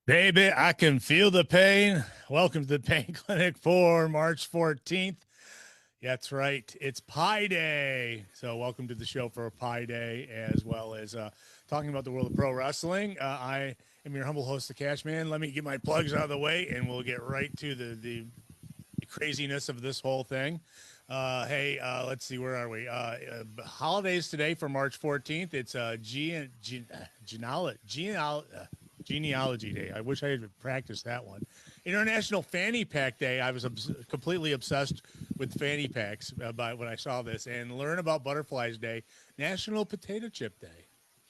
Baby, I can feel the pain. Welcome to the Pain Clinic for March 14th. That's right. It's Pi Day. So, welcome to the show for Pi Day, as well as talking about the world of pro wrestling. I am your humble host, the Cash Man. Let me get my plugs out of the way, and we'll get right to the craziness of this whole thing. Let's see, where are we? Holidays today for March 14th. It's Genealogy Day. I wish I had practiced that one. International Fanny Pack Day. I was completely obsessed with fanny packs when I saw this. And learn about Butterflies Day. National Potato Chip Day.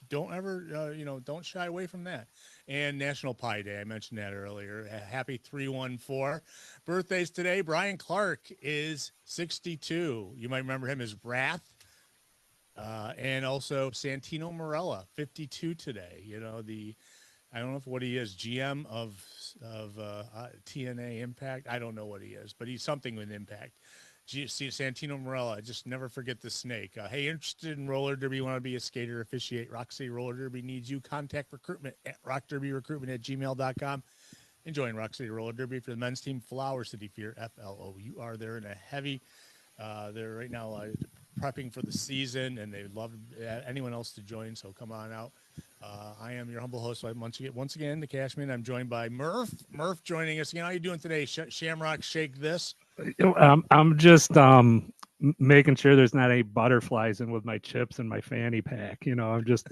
Don't ever, don't shy away from that. And National Pie Day. I mentioned that earlier. Happy 314. Birthdays today. Brian Clark is 62. You might remember him as Wrath. And also Santino Marella, 52 today. I don't know what he is, GM of TNA Impact. I don't know what he is, but he's something with Impact. Santino Marella, just never forget the snake. Hey, interested in roller derby? You want to be a skater, officiate Rock City Roller Derby needs you. Contact recruitment at rockderbyrecruitment@gmail.com. Enjoying Rock City Roller Derby for the men's team. Flower City Fear, FLOUR. They're in a heavy, they're right now prepping for the season, and they'd love anyone else to join, so come on out. I am your humble host. Once again, the Cashman. I'm joined by Murph. Murph joining us again. How you doing today? Shamrock, shake this. I'm just making sure there's not any butterflies in with my chips and my fanny pack. I'm just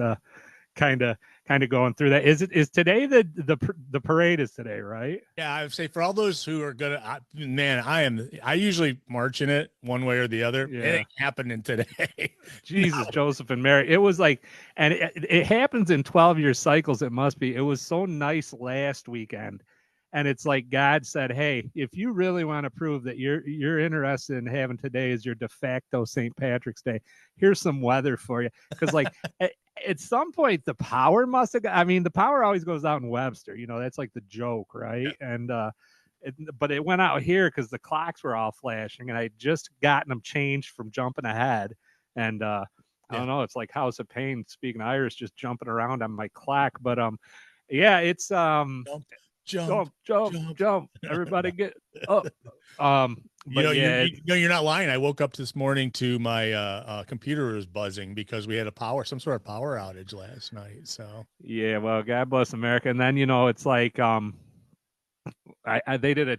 kind of going through that. Is today the parade is today, right? Yeah, I would say for all those who are gonna, I usually march in it one way or the other. Yeah. It ain't happening today. Jesus, no. Joseph and Mary. It was like, and it happens in 12-year cycles. It must be. It was so nice last weekend. And it's like God said, hey, if you really want to prove that you're interested in having today as your de facto St. Patrick's Day, here's some weather for you. Because like at some point the power must have the power always goes out in Webster. That's like the joke, right? Yeah. And but it went out here because the clocks were all flashing, and I just gotten them changed from jumping ahead. And I don't know, it's like House of Pain, speaking Irish, just jumping around on my clock. But yeah, it's Jump. Everybody get up. But you're not lying. I woke up this morning to my computer was buzzing because we had some sort of power outage last night. So yeah, well, God bless America. And then it's like they did a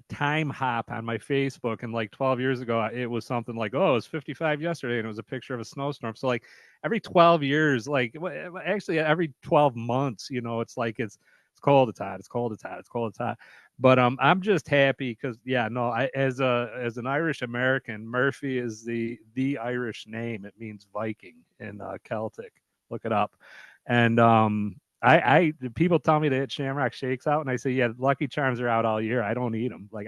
time hop on my Facebook, and like 12 years ago it was something like, oh, it was 55 yesterday, and it was a picture of a snowstorm. So like every 12 years, like actually every 12 months, it's like it's cold, it's hot, it's cold, it's hot, it's cold, it's hot. But I'm just happy because as an Irish American, Murphy is the Irish name. It means Viking in Celtic. Look it up. And I people tell me that Shamrock Shakes out, and I say, yeah, Lucky Charms are out all year. I don't eat them. Like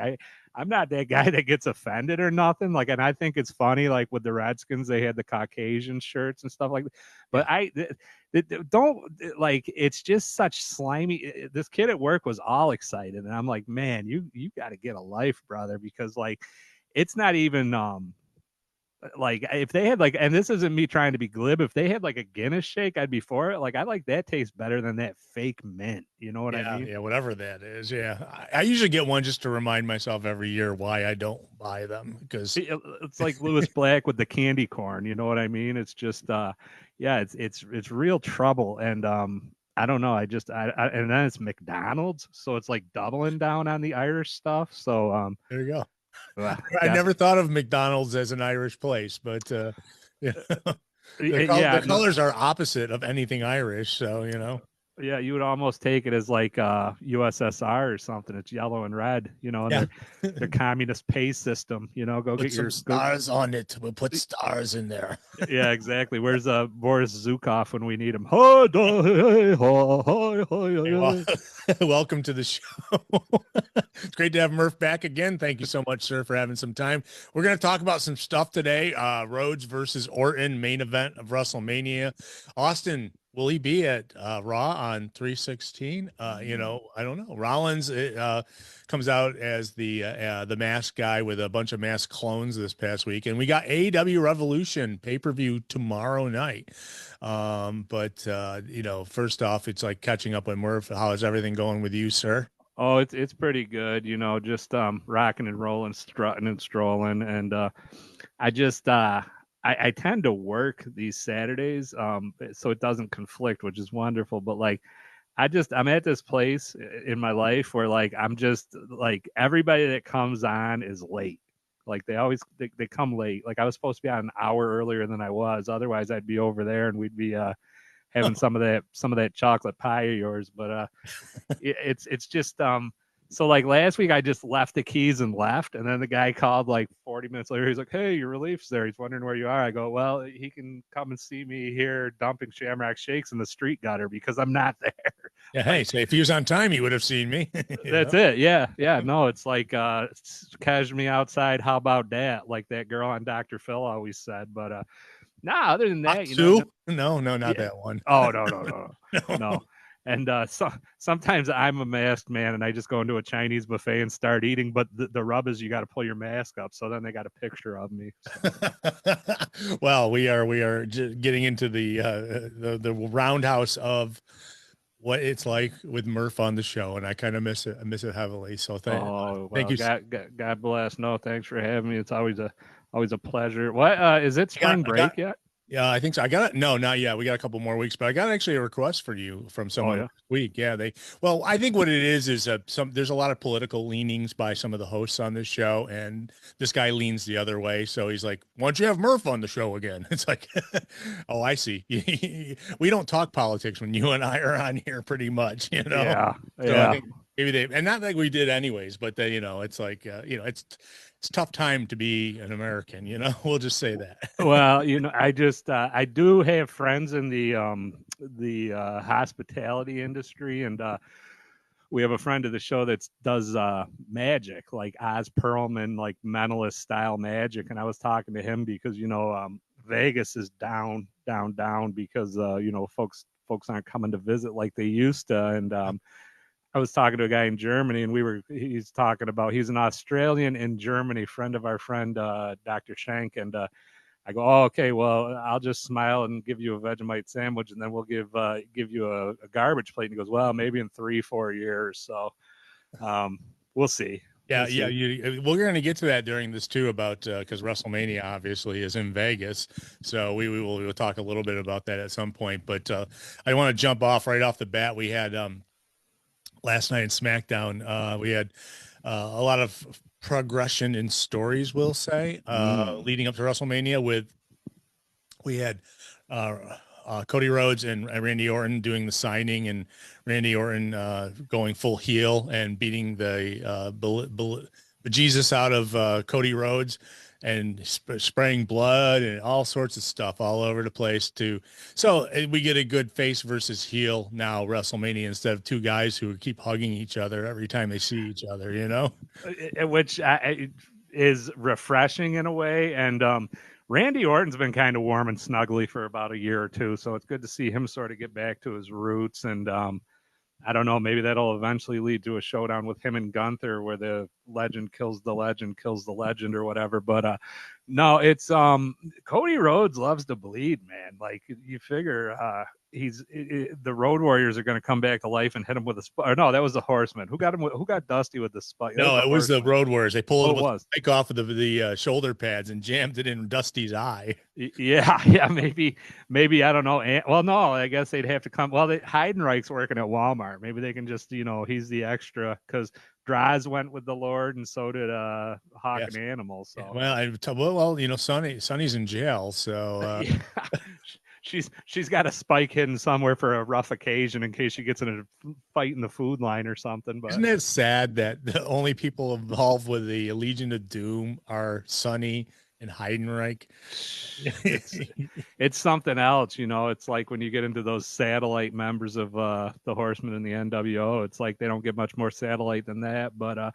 I'm not that guy that gets offended or nothing. Like, and I think it's funny, like with the Redskins, they had the Caucasian shirts and stuff like that. But don't like, it's just such slimy. This kid at work was all excited, and I'm like, man, you got to get a life, brother, because like it's not even like if they had like, and this isn't me trying to be glib, if they had like a Guinness shake, I'd be for it. Like I like that taste better than that fake mint. You know what I mean? Yeah, whatever that is. Yeah, I usually get one just to remind myself every year why I don't buy them, because it's like Lewis Black with the candy corn. You know what I mean? It's just it's real trouble. And I don't know. And then it's McDonald's, so it's like doubling down on the Irish stuff. So there you go. I never thought of McDonald's as an Irish place, but the colors are opposite of anything Irish, so Yeah, you would almost take it as like USSR or something. It's yellow and red, and their communist pay system. Go put get some stars on it. We'll put stars in there. Yeah, exactly. Where's Boris Zukov when we need him? Welcome to the show. It's great to have Murph back again. Thank you so much, sir, for having some time. We're going to talk about some stuff today. Rhodes versus Orton, main event of WrestleMania. Austin Will he be at Raw on 316? I don't know. Rollins comes out as the mask guy with a bunch of mask clones this past week, and we got AEW Revolution pay-per-view tomorrow night. But first off, it's like catching up with Murph. How is everything going with you, sir? Oh, it's pretty good, just rocking and rolling, strutting and strolling, and I just I tend to work these Saturdays, so it doesn't conflict, which is wonderful. But like I'm at this place in my life where like I'm just like everybody that comes on is late. Like they come late. Like I was supposed to be on an hour earlier than I was. Otherwise I'd be over there and we'd be having some of that chocolate pie of yours. But it's just so like last week I just left the keys and left, and then the guy called like 40 minutes later. He's like, "Hey, your relief's there." He's wondering where you are. I go, "Well, he can come and see me here dumping Shamrock Shakes in the street gutter because I'm not there." Yeah, hey, Like, so if he was on time, he would have seen me. that's it. Yeah, yeah. No, it's like catch me outside. How about that? Like that girl on Dr. Phil always said. But nah, other than that, Sue? No, not yeah. that one. Oh no. No. No. And sometimes I'm a masked man and I just go into a Chinese buffet and start eating. But the rub is you got to pull your mask up. So then they got a picture of me. So. Well, we are getting into the roundhouse of what it's like with Murph on the show, and I kind of miss it. I miss it heavily. So Oh thank well, you. God bless. No, thanks for having me. It's always a pleasure. What is it? Spring I got break yet? Yeah, I think so. I got it. No, not yet. We got a couple more weeks, but I got actually a request for you from Oh someone yeah. this week. Yeah, well, I think what it is there's a lot of political leanings by some of the hosts on this show, and this guy leans the other way. So he's like, "Why don't you have Murph on the show again?" It's like, "Oh, I see. We don't talk politics when you and I are on here, pretty much, you know." Yeah. So I Yeah. think maybe and not like we did anyways, but it's like, it's a tough time to be an American, We'll just say that. Well, I do have friends in the hospitality industry, and we have a friend of the show that does magic, like Oz Perlman, like mentalist style magic. And I was talking to him because Vegas is down, down, down because folks aren't coming to visit like they used to. And I was talking to a guy in Germany, and he's talking about he's an Australian in Germany, friend of our friend Dr. Shank, and I go, oh, okay, well, I'll just smile and give you a Vegemite sandwich, and then we'll give you a garbage plate. And he goes, well, maybe in 3-4 years. So we'll see. Yeah, We'll yeah. see. We're going to get to that during this too, about because WrestleMania obviously is in Vegas, so we'll talk a little bit about that at some point. But I want to jump off right off the bat. We had last night in SmackDown. We had a lot of progression in stories, we'll say, leading up to WrestleMania. We had Cody Rhodes and Randy Orton doing the signing, and Randy Orton going full heel and beating the bejesus out of Cody Rhodes and spraying blood and all sorts of stuff all over the place too. So we get a good face versus heel now WrestleMania, instead of two guys who keep hugging each other every time they see each other. Which is refreshing in a way. And Randy Orton's been kind of warm and snuggly for about a year or two, so it's good to see him sort of get back to his roots. And I don't know, maybe that'll eventually lead to a showdown with him and Gunther, where the legend kills the legend or whatever. But no, it's Cody Rhodes loves to bleed, man. Like you figure the Road Warriors are going to come back to life and hit him with a spike. No, that was the Horseman. Who got him? Who got Dusty with the spike? No, it was the Road Warriors. They pulled Oh, it the was. spike off of the shoulder pads and jammed it in Dusty's eye. Yeah, maybe I don't know. Well, no, I guess they'd have to come. Well, Heidenreich's working at Walmart. Maybe they can just, he's the extra, because Draز went with the Lord, and so did Hawk Yes. and Animal. So Yeah, Sonny's in jail, so yeah. she's got a spike hidden somewhere for a rough occasion in case she gets in a fight in the food line or something. But isn't it sad that the only people involved with the Legion of Doom are Sonny and Heidenreich? it's something else, It's like when you get into those satellite members of the Horsemen and the NWO, it's like they don't get much more satellite than that. But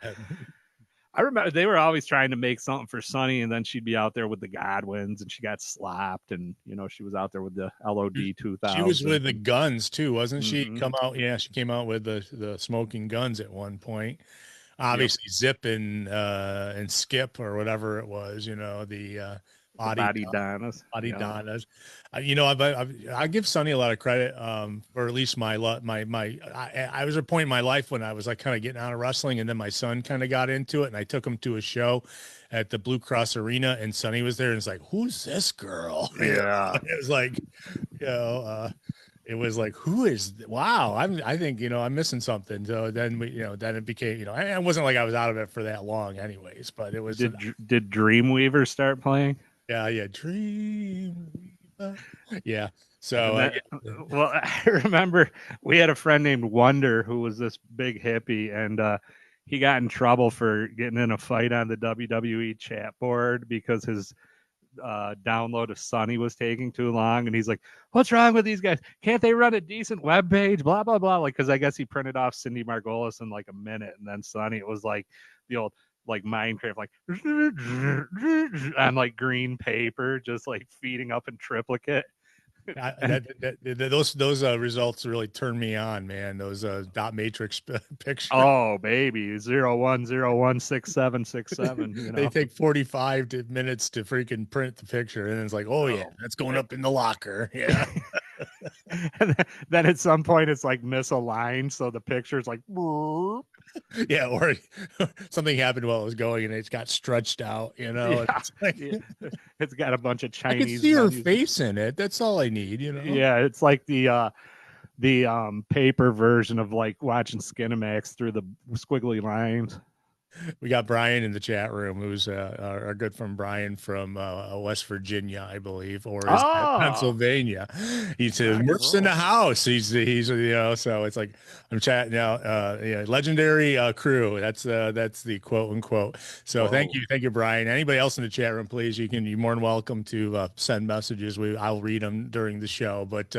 I remember they were always trying to make something for Sunny, and then she'd be out there with the Godwins, and she got slapped, and she was out there with the LOD She was 2000. with the Guns too, wasn't she? Mm-hmm. Come out, yeah, she came out with the Smoking Guns at one point. Yep. Obviously, Zip and Skip or whatever it was, the The body Body Donnas. body Yeah. Donnas. I give Sonny a lot of credit for at least I was at a point in my life when I was like kind of getting out of wrestling, and then my son kind of got into it, and I took him to a show at the Blue Cross Arena, and Sonny was there, and it's like, who's this girl? Yeah. It was like, it was like, who is, wow, I think, I'm missing something. So then then it became, it wasn't like I was out of it for that long anyways, but it was, Did Dreamweaver start playing? yeah, Dream. Yeah. And So, that, well, I remember we had a friend named Wonder who was this big hippie, and he got in trouble for getting in a fight on the WWE chat board because his download of Sunny was taking too long, and he's like, "What's wrong with these guys? Can't they run a decent web page?" Blah blah blah. Like, because I guess he printed off Cindy Margolis in like a minute, and then Sunny, it was like the old like Minecraft, like on like green paper, just like feeding up in triplicate. those results really turned me on, man. Those dot matrix pictures. Oh baby, 01016767. They take 45 minutes to freaking print the picture, and it's like, oh yeah, that's going up in the locker. Yeah. And then at some point it's like misaligned, so the picture's like Yeah, or something happened while it was going and it got stretched out, yeah, It's like, yeah. It's got a bunch of I could Chinese see her menus. face in it. That's all I need, Yeah, it's like the paper version of like watching Skinamax through the squiggly lines. We got Brian in the chat room, who's our good friend Brian from West Virginia, I believe, or is that Pennsylvania? He says Murph's in the house. He's so it's like I'm chatting now. Legendary crew. That's the quote unquote. So Whoa. thank you, Brian. Anybody else in the chat room, please, you're more than welcome to send messages. I'll read them during the show. But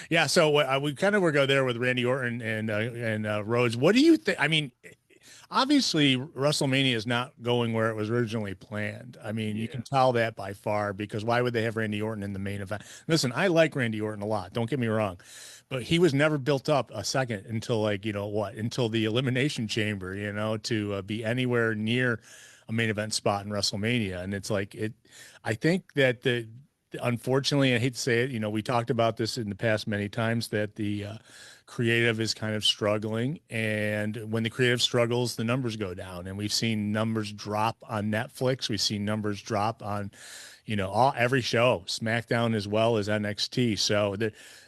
yeah, so we kind of were go there with Randy Orton and Rhodes. What do you think? I mean, obviously WrestleMania is not going where it was originally planned. I mean, you can tell that by far, because why would they have Randy Orton in the main event? Listen, I like Randy Orton a lot. Don't get me wrong, but he was never built up a second until until the Elimination Chamber, to be anywhere near a main event spot in WrestleMania. And it's like I think that unfortunately, I hate to say it, we talked about this in the past many times, that the creative is kind of struggling, and when the creative struggles, the numbers go down, and we've seen numbers drop on Netflix. We've seen numbers drop on every show, SmackDown as well as NXT. So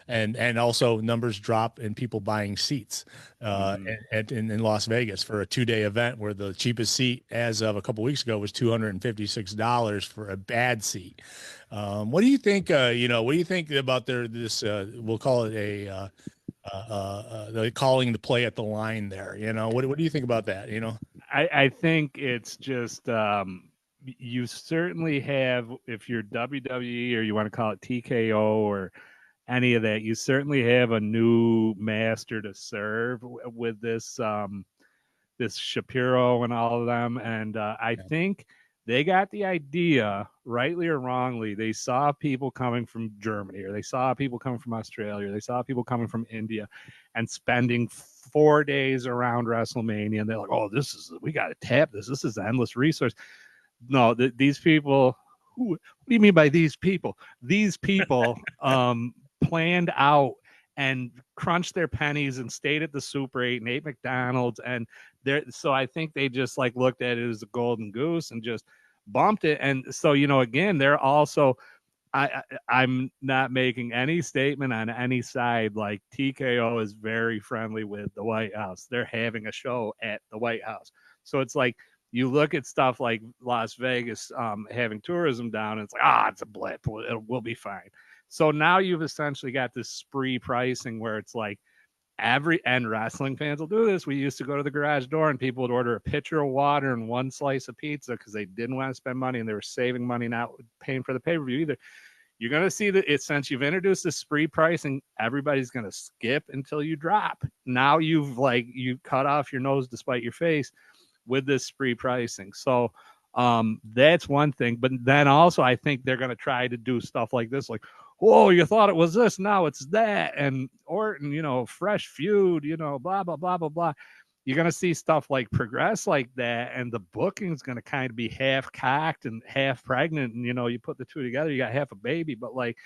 and also numbers drop in people buying seats in Las Vegas for a 2-day event, where the cheapest seat as of a couple weeks ago was $256 for a bad seat. What do you think? What do you think about this? We'll call it the calling the play at the line there. What do you think about that? I think it's just you certainly have, if you're WWE or you want to call it TKO or any of that, you certainly have a new master to serve with this this Shapiro and all of them. And I think they got the idea, rightly or wrongly. They saw people coming from Germany, or they saw people coming from Australia, or they saw people coming from India and spending 4 days around WrestleMania. And they're like, oh, we got to tap this. This is an endless resource. No, these people, what do you mean by these people? These people planned out and crunched their pennies and stayed at the Super 8 and ate McDonald's. And so I think they just like looked at it as a golden goose and just bumped it. And so, again, they're also, I'm not making any statement on any side. Like, TKO is very friendly with the White House. They're having a show at the White House. So it's like, you look at stuff like Las Vegas having tourism down, and it's like, it's a blip. We'll be fine. So now you've essentially got this spree pricing where it's like and wrestling fans will do this. We used to go to the garage door and people would order a pitcher of water and one slice of pizza because they didn't want to spend money and they were saving money, not paying for the pay-per-view either. You're going to see that since you've introduced the spree pricing, everybody's going to skip until you drop. Now you cut off your nose to spite your face. with this spree pricing. So that's one thing. But then also, I think they're going to try to do stuff like this, like, whoa, you thought it was this, now it's that. And Orton, fresh feud, blah, blah, blah, blah, blah. You're going to see stuff like progress like that. And the booking's going to kind of be half cocked and half pregnant. And, you put the two together, you got half a baby. But like,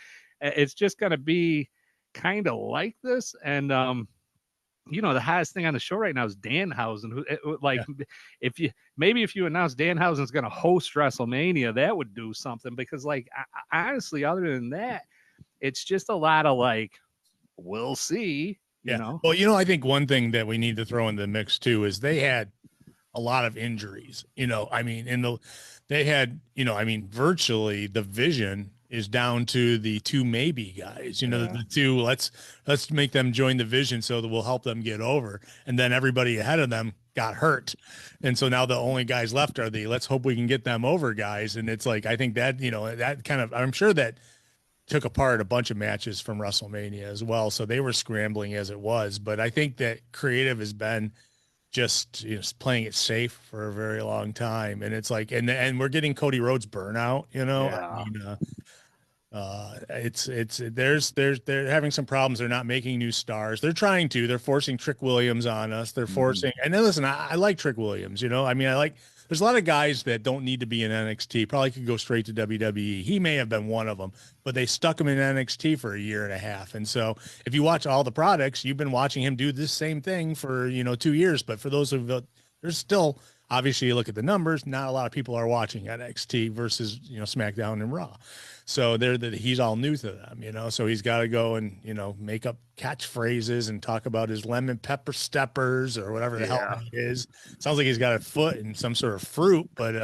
it's just going to be kind of like this. And, the highest thing on the show right now is Danhausen. Who, like, if you announce Danhausen's going to host WrestleMania, that would do something. Because, like, honestly, other than that, it's just a lot of like, we'll see. You know. Well, I think one thing that we need to throw in the mix too is they had a lot of injuries. I mean, they had, virtually the Vision is down to the two maybe guys, the two, let's make them join the Vision so that we'll help them get over. And then everybody ahead of them got hurt. And so now the only guys left are the, let's hope we can get them over guys. And it's like, I think that, that kind of, I'm sure that took apart a bunch of matches from WrestleMania as well. So they were scrambling as it was, but I think that creative has been just playing it safe for a very long time. And it's like, and we're getting Cody Rhodes burnout, they're having some problems. They're not making new stars. They're forcing Trick Williams on us. They're forcing, and then listen, I like Trick Williams, there's a lot of guys that don't need to be in NXT, probably could go straight to WWE. He may have been one of them, but they stuck him in NXT for a year and a half. And so if you watch all the products, you've been watching him do this same thing for, 2 years. But for those of there's still, obviously you look at the numbers, not a lot of people are watching NXT versus, SmackDown and Raw. So he's all new to them, so he's got to go and, make up catchphrases and talk about his lemon pepper steppers or whatever the hell it is. Sounds like he's got a foot in some sort of fruit, but,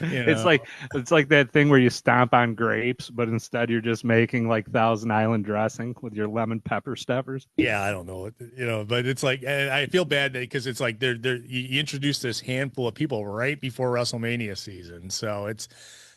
It's like that thing where you stomp on grapes, but instead you're just making like Thousand Island dressing with your lemon pepper steppers. Yeah, I don't know, but it's like, I feel bad because it's like you introduced this handful of people right before WrestleMania season, so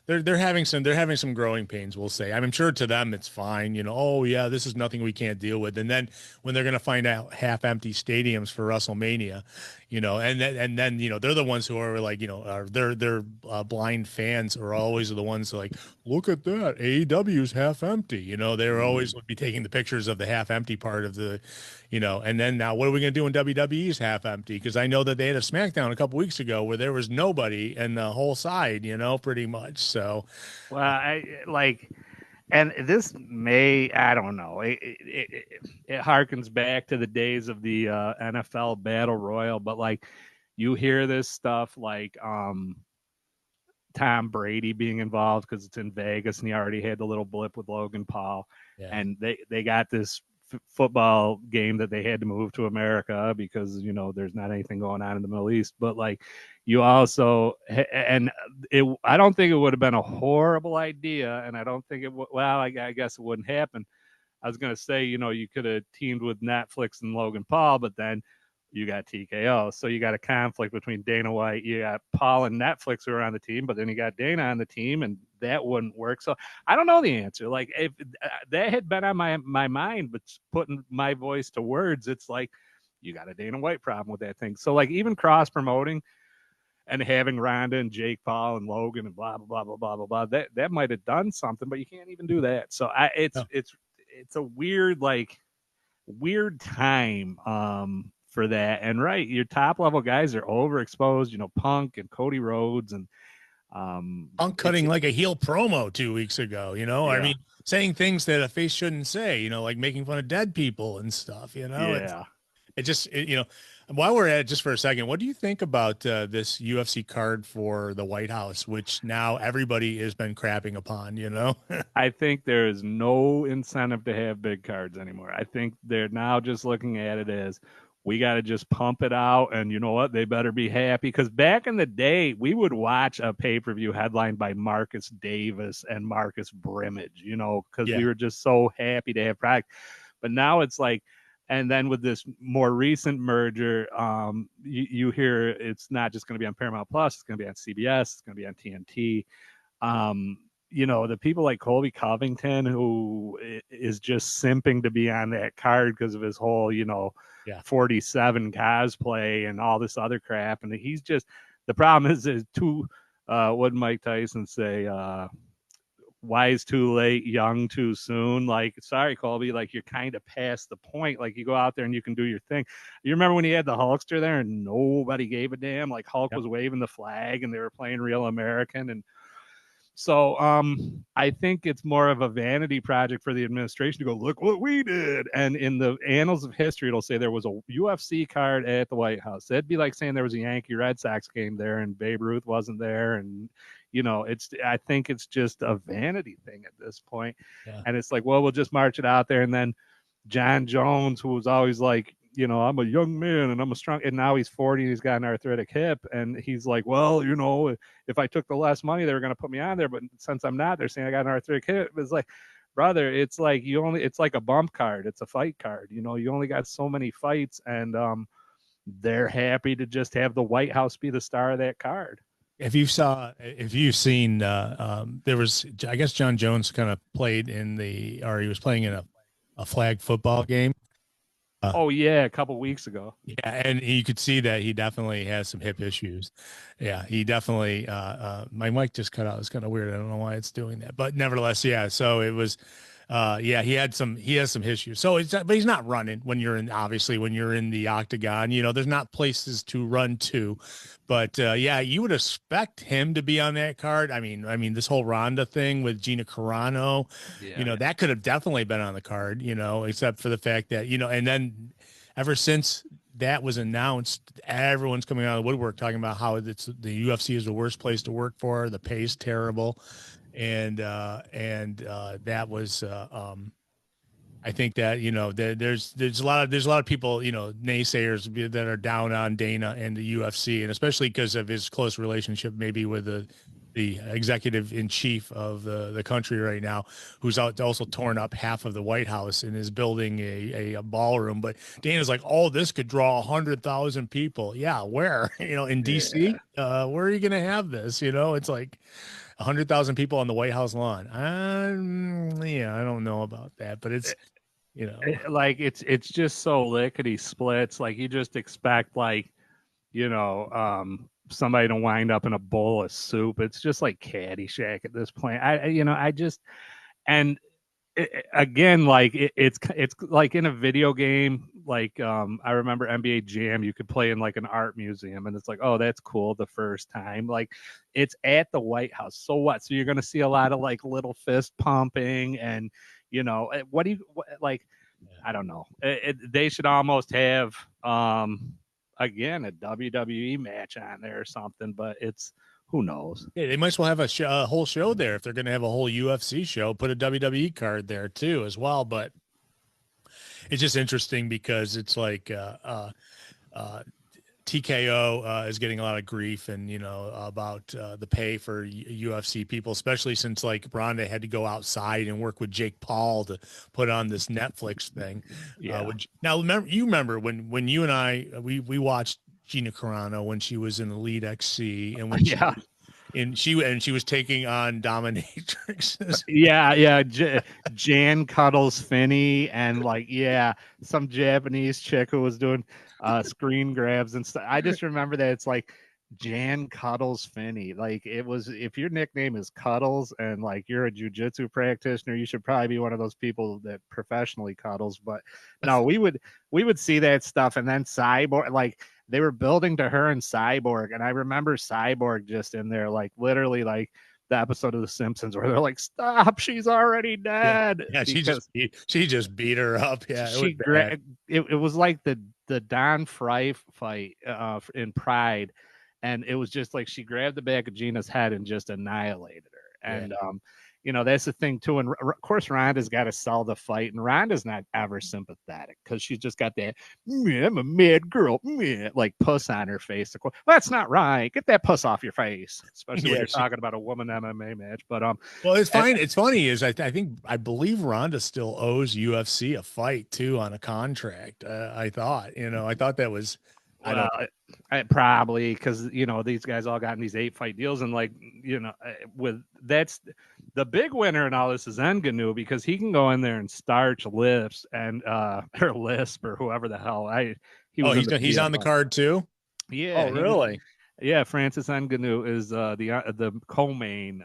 they're having some growing pains, we'll say. I'm sure to them it's fine, oh yeah, this is nothing we can't deal with. And then when they're going to find out half empty stadiums for WrestleMania, and then they're the ones who are like, they're blind fans are always the ones who like, look at that, AEW's half empty. They're always would be taking the pictures of the half empty part of the, and then now what are we going to do when WWE's half empty? Because I know that they had a SmackDown a couple weeks ago where there was nobody in the whole side, pretty much. So, well, and this I don't know. It harkens back to the days of the NFL Battle Royal, but like you hear this stuff like Tom Brady being involved because it's in Vegas and he already had the little blip with Logan Paul, and they got this football game that they had to move to America because there's not anything going on in the Middle East. But like you also, and I don't think it would have been a horrible idea, and I don't think it would. Well, I guess it wouldn't happen. I was gonna say, you could have teamed with Netflix and Logan Paul, but then you got TKO, so you got a conflict between Dana White. You got Paul and Netflix who are on the team, but then you got Dana on the team, and that wouldn't work. So I don't know the answer. Like if that had been on my mind, but putting my voice to words, it's like you got a Dana White problem with that thing. So like even cross promoting and having Ronda and Jake Paul and Logan and blah blah blah blah blah blah that might have done something, but you can't even do that. So it's a weird time for that. And right, your top level guys are overexposed. Punk and Cody Rhodes and Punk cutting like a heel promo 2 weeks ago. I mean, saying things that a face shouldn't say. Like making fun of dead people and stuff. While we're at it, just for a second, what do you think about this UFC card for the White House, which now everybody has been crapping upon, I think there is no incentive to have big cards anymore. I think they're now just looking at it as we got to just pump it out. And you know what? They better be happy. Because back in the day, we would watch a pay-per-view headlined by Marcus Davis and Marcus Brimage, because we were just so happy to have product. But now it's like, and then with this more recent merger, you hear it's not just going to be on Paramount Plus. It's going to be on CBS. It's going to be on TNT. the people like Colby Covington, who is just simping to be on that card because of his whole, Yeah. 47 cosplay and all this other crap. And he's just, the problem is too, what did Mike Tyson say? Wise too late, young too soon. Like, sorry, Colby, like you're kind of past the point. Like you go out there and you can do your thing. You remember when he had the Hulkster there and nobody gave a damn? Like Hulk was waving the flag and they were playing Real American. And so I think it's more of a vanity project for the administration to go, look what we did. And in the annals of history, it'll say there was a UFC card at the White House. That'd be like saying there was a Yankee Red Sox game there and Babe Ruth wasn't there. And, I think it's just a vanity thing at this point. Yeah. And it's like, well, we'll just march it out there. And then John Jones, who was always like, I'm a young man and I'm a strong, and now he's 40 and he's got an arthritic hip. And he's like, well, if I took the less money, they were going to put me on there. But since I'm not, they're saying I got an arthritic hip. It's like, brother, it's like it's like a bump card. It's a fight card. You only got so many fights, and they're happy to just have the White House be the star of that card. If you've seen, there was, I guess John Jones kind of played he was playing in a flag football game. Oh yeah, a couple weeks ago. Yeah, and you could see that he definitely has some hip issues. Yeah, he definitely. My mic just cut out. It's kind of weird. I don't know why it's doing that, but nevertheless, yeah. So it was. He has some issues. So but he's not running when you're in the octagon. There's not places to run to, but you would expect him to be on that card. I mean, this whole Ronda thing with Gina Carano, that could have definitely been on the card. Except for the fact that and then ever since that was announced, everyone's coming out of the woodwork talking about how the UFC is the worst place to work for. The pay's terrible. And that was I think that there's a lot of people naysayers that are down on Dana and the UFC, and especially because of his close relationship maybe with the executive in chief of the country right now, who's also torn up half of the White House and is building a ballroom. But Dana's like, oh, this could draw 100,000 people. Yeah, where in DC? Where are you gonna have this? It's like 100,000 people on the White House lawn. I don't know about that, but it's, like it's just so lickety splits. Like you just expect somebody to wind up in a bowl of soup. It's just like Caddyshack at this point. Again, like it's like in a video game. Like I remember NBA Jam, you could play in like an art museum, and it's like, oh, that's cool the first time. Like it's at the White House. So what? So you're gonna see a lot of like little fist pumping, and what do you like? I don't know. They should almost have again a WWE match on there or something, but it's. Who knows? Yeah, they might as well have a whole show there if they're going to have a whole UFC show. Put a WWE card there too, as well. But it's just interesting because it's like TKO is getting a lot of grief, and about the pay for UFC people, especially since like Ronda had to go outside and work with Jake Paul to put on this Netflix thing. Yeah. Now remember when you and I we watched Gina Carano when she was in Elite XC, and when she was taking on dominatrixes. Jan cuddles Finney, and some Japanese chick who was doing screen grabs and stuff. I just remember that it's like Jan cuddles Finney. Like it was, if your nickname is Cuddles and like you're a jujitsu practitioner, you should probably be one of those people that professionally cuddles. But no, we would see that stuff, and then Cyborg, like they were building to her and Cyborg, and I remember Cyborg just in there, like literally like the episode of The Simpsons where they're like, "Stop, she's already dead." Yeah, she just beat her up. Yeah, it was like the Don Fry fight in Pride, and it was just like she grabbed the back of Gina's head and just annihilated her. And that's the thing too. And of course, Ronda's got to sell the fight, and Ronda's not ever sympathetic because she's just got that I'm a mad girl, like puss on her face. Well, that's not right. Get that puss off your face, especially when you're talking about a woman MMA match. But well, it's fine. It's funny is I believe Ronda still owes UFC a fight too on a contract. I thought that was I Well, don't. probably because these guys all got in these 8-fight deals, and with that's the big winner in all this is Enganu because he can go in there and starch Lips and or Lisp or whoever the hell he Oh, was in the he's on the PFL. card too. Oh, Yeah, really? yeah. Francis Ngannou is the co-main,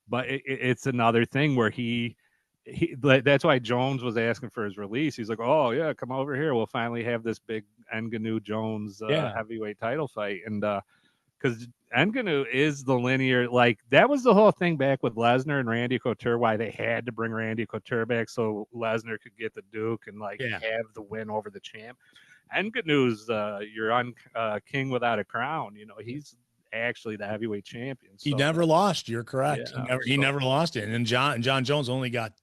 but it's another thing where that's why Jones was asking for his release. He's like, "Oh yeah, come over here. We'll finally have this big Ngannou Jones Yeah. heavyweight title fight." And because Ngannou is the linear, like that was the whole thing back with Lesnar and Randy Couture, why they had to bring Randy Couture back so Lesnar could get the Duke and like Yeah. have the win over the champ. Ngannou's your king without a crown. He's actually the heavyweight champion. He So never lost. You're correct. yeah, He never lost it. And John Jones only got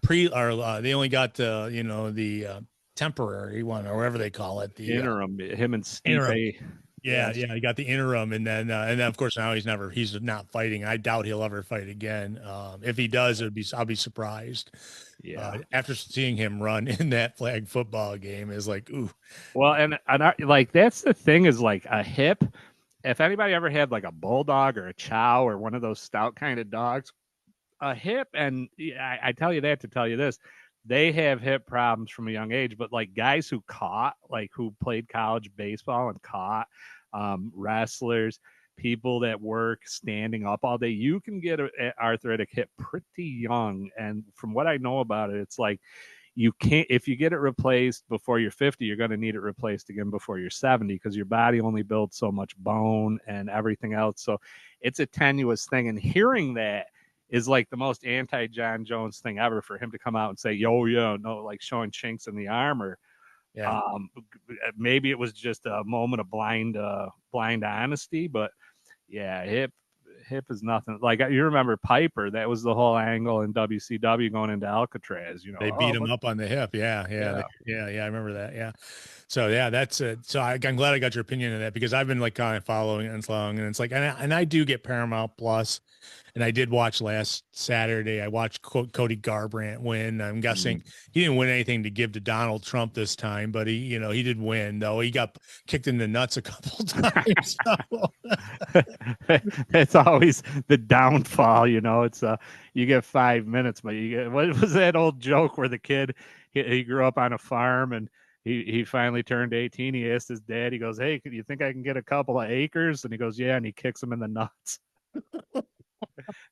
they only got the temporary one or whatever they call it, the interim, him and interim. Stipe. Yeah, he got the interim, and then of course now he's not fighting. I doubt he'll ever fight again. If he does, I'll be surprised. Yeah. After seeing him run in that flag football game is like, ooh. Well, and like that's the thing is like a hip. If anybody ever had like a bulldog or a chow or one of those stout kind of dogs, a hip, and I tell you that to tell you this, they have hip problems from a young age. But like guys who who played college baseball and caught, wrestlers, people that work standing up all day, you can get an arthritic hip pretty young. And from what I know about it, it's like you can't, if you get it replaced before you're 50, you're going to need it replaced again before you're 70 because your body only builds so much bone and everything else. So it's a tenuous thing. And hearing that is like the most anti John Jones thing ever for him to come out and say, yo, yeah, no, like showing chinks in the armor. Yeah. Maybe it was just a moment of blind honesty, but yeah, hip is nothing. Like you remember Piper, that was the whole angle in WCW going into Alcatraz. They beat him up on the hip. Yeah, I remember that. Yeah. So yeah, that's it. So I'm glad I got your opinion on that because I've been like kind of following it and long, and it's like, and I do get Paramount Plus, and I did watch last Saturday. I watched Cody Garbrandt win. I'm guessing he didn't win anything to give to Donald Trump this time, but he did win though. He got kicked in the nuts a couple times. So. It's always the downfall, it's you get 5 minutes, but you get, what was that old joke where the kid he grew up on a farm and he finally turned 18. He asked his dad, he goes, "Hey, do you think I can get a couple of acres?" And he goes, "Yeah," and he kicks him in the nuts.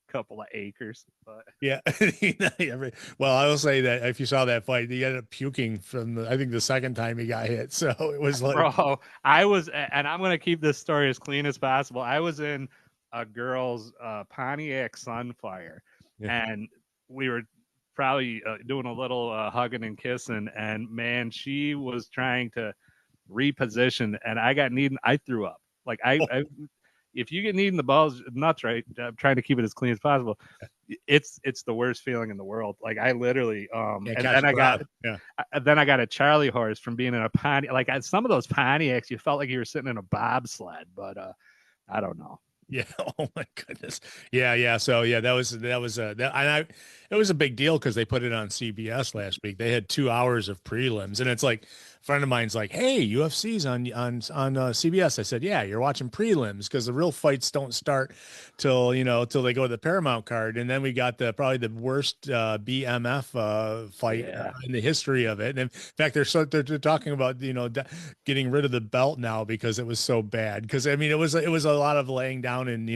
Couple of acres, but yeah. Well, I will say that if you saw that fight, he ended up puking from I think the second time he got hit. So it was like, bro, I was, and I'm gonna keep this story as clean as possible. I was in a girl's Pontiac Sunfire, yeah. and we were probably doing a little hugging and kissing, and man, she was trying to reposition, and I got kneed. I threw up. Like if you get kneed in the balls, nuts, right? I'm trying to keep it as clean as possible. It's the worst feeling in the world. Like I literally, and then I got a Charlie horse from being in a Pontiac. Like some of those Pontiacs, you felt like you were sitting in a bobsled, but I don't know. Yeah. Oh my goodness. Yeah. So yeah, that was it was a big deal because they put it on CBS last week. They had 2 hours of prelims, and it's like a friend of mine's like, "Hey, UFC's on CBS." I said, "Yeah, you're watching prelims because the real fights don't start till they go to the Paramount card." And then we got probably the worst BMF fight in the history of it. And in fact, they're talking about getting rid of the belt now because it was so bad. Because I mean, it was a lot of laying down and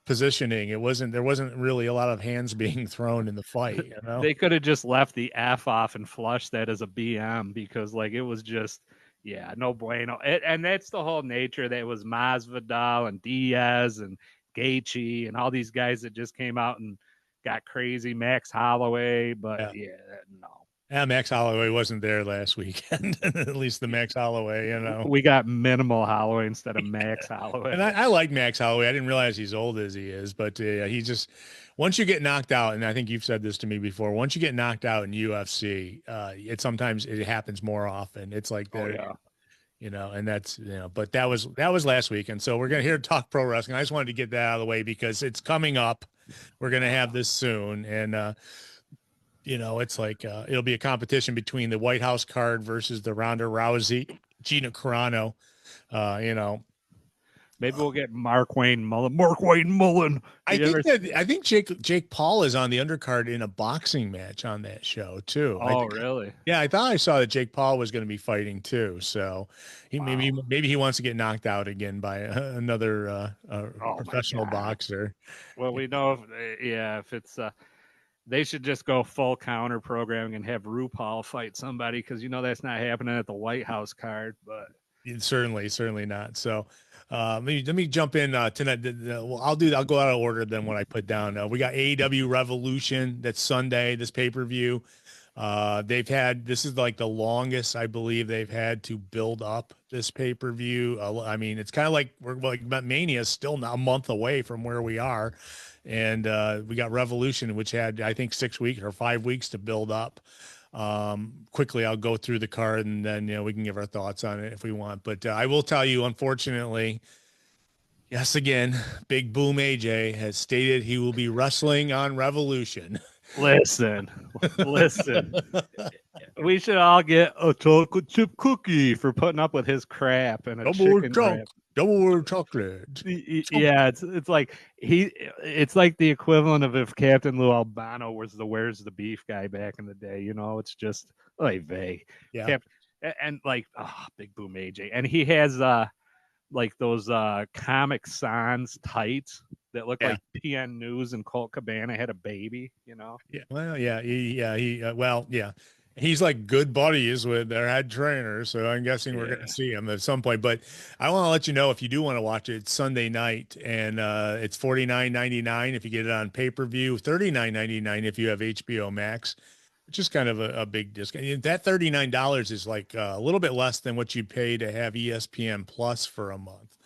positioning. There wasn't really a lot of hands being thrown in the fight. They could have just left the F off and flushed that as a BM because like it was just no bueno. And that's the whole nature that was Masvidal and Diaz and Gaethje and all these guys that just came out and got crazy. Max Holloway, but no. Yeah, Max Holloway wasn't there last weekend. At least the Max Holloway, We got minimal Holloway instead of Max Holloway. And I like Max Holloway. I didn't realize he's old as he is, but he just once you get knocked out, and I think you've said this to me before. Once you get knocked out in UFC, sometimes it happens more often. It's like and that's But that was last week, and so we're gonna talk pro wrestling. I just wanted to get that out of the way because it's coming up. We're gonna have this soon, and it's like it'll be a competition between the White House card versus the Ronda Rousey Gina Carano. You know, Maybe we'll get Mark Wayne Mullen. Mark Wayne Mullen. You ever? I think Jake Paul is on the undercard in a boxing match on that show too. I Oh, think. really? Yeah, I thought I saw that Jake Paul was going to be fighting too. So he Wow. maybe he wants to get knocked out again by another Oh my professional God. boxer. Well, we know if yeah, if it's they should just go full counter programming and have RuPaul fight somebody because that's not happening at the White House card. But Certainly not. So let me jump in tonight. Well, I'll go out of order than what I put down. We got AEW Revolution. That's Sunday. This pay-per-view. This is like the longest I believe they've had to build up this pay-per-view. I mean, it's kind of like we're like Mania is still now a month away from where we are, and we got Revolution, which had I think 6 weeks or 5 weeks to build up. Quickly, I'll go through the card and then we can give our thoughts on it if we want. But I will tell you, unfortunately, yes, again, Big Boom AJ has stated he will be wrestling on Revolution. listen, listen, we should all get a chocolate chip cookie for putting up with his crap and a chicken wrap. Double chocolate. Yeah, it's like it's like the equivalent of if Captain Lou Albano was the Where's the Beef guy back in the day. It's just like they Yeah. Cap and like Big Boom AJ, and he has like those Comic Sans tights that look like PN News and Colt Cabana had a baby. Yeah. Well, yeah. Yeah. He's like good buddies with their head trainer, so I'm guessing we're going to see him at some point. But I want to let you know if you do want to watch it, it's Sunday night, and it's $49.99 if you get it on pay-per-view, $39.99 if you have HBO Max, which is kind of a big discount. That $39 is like a little bit less than what you'd pay to have ESPN Plus for a month,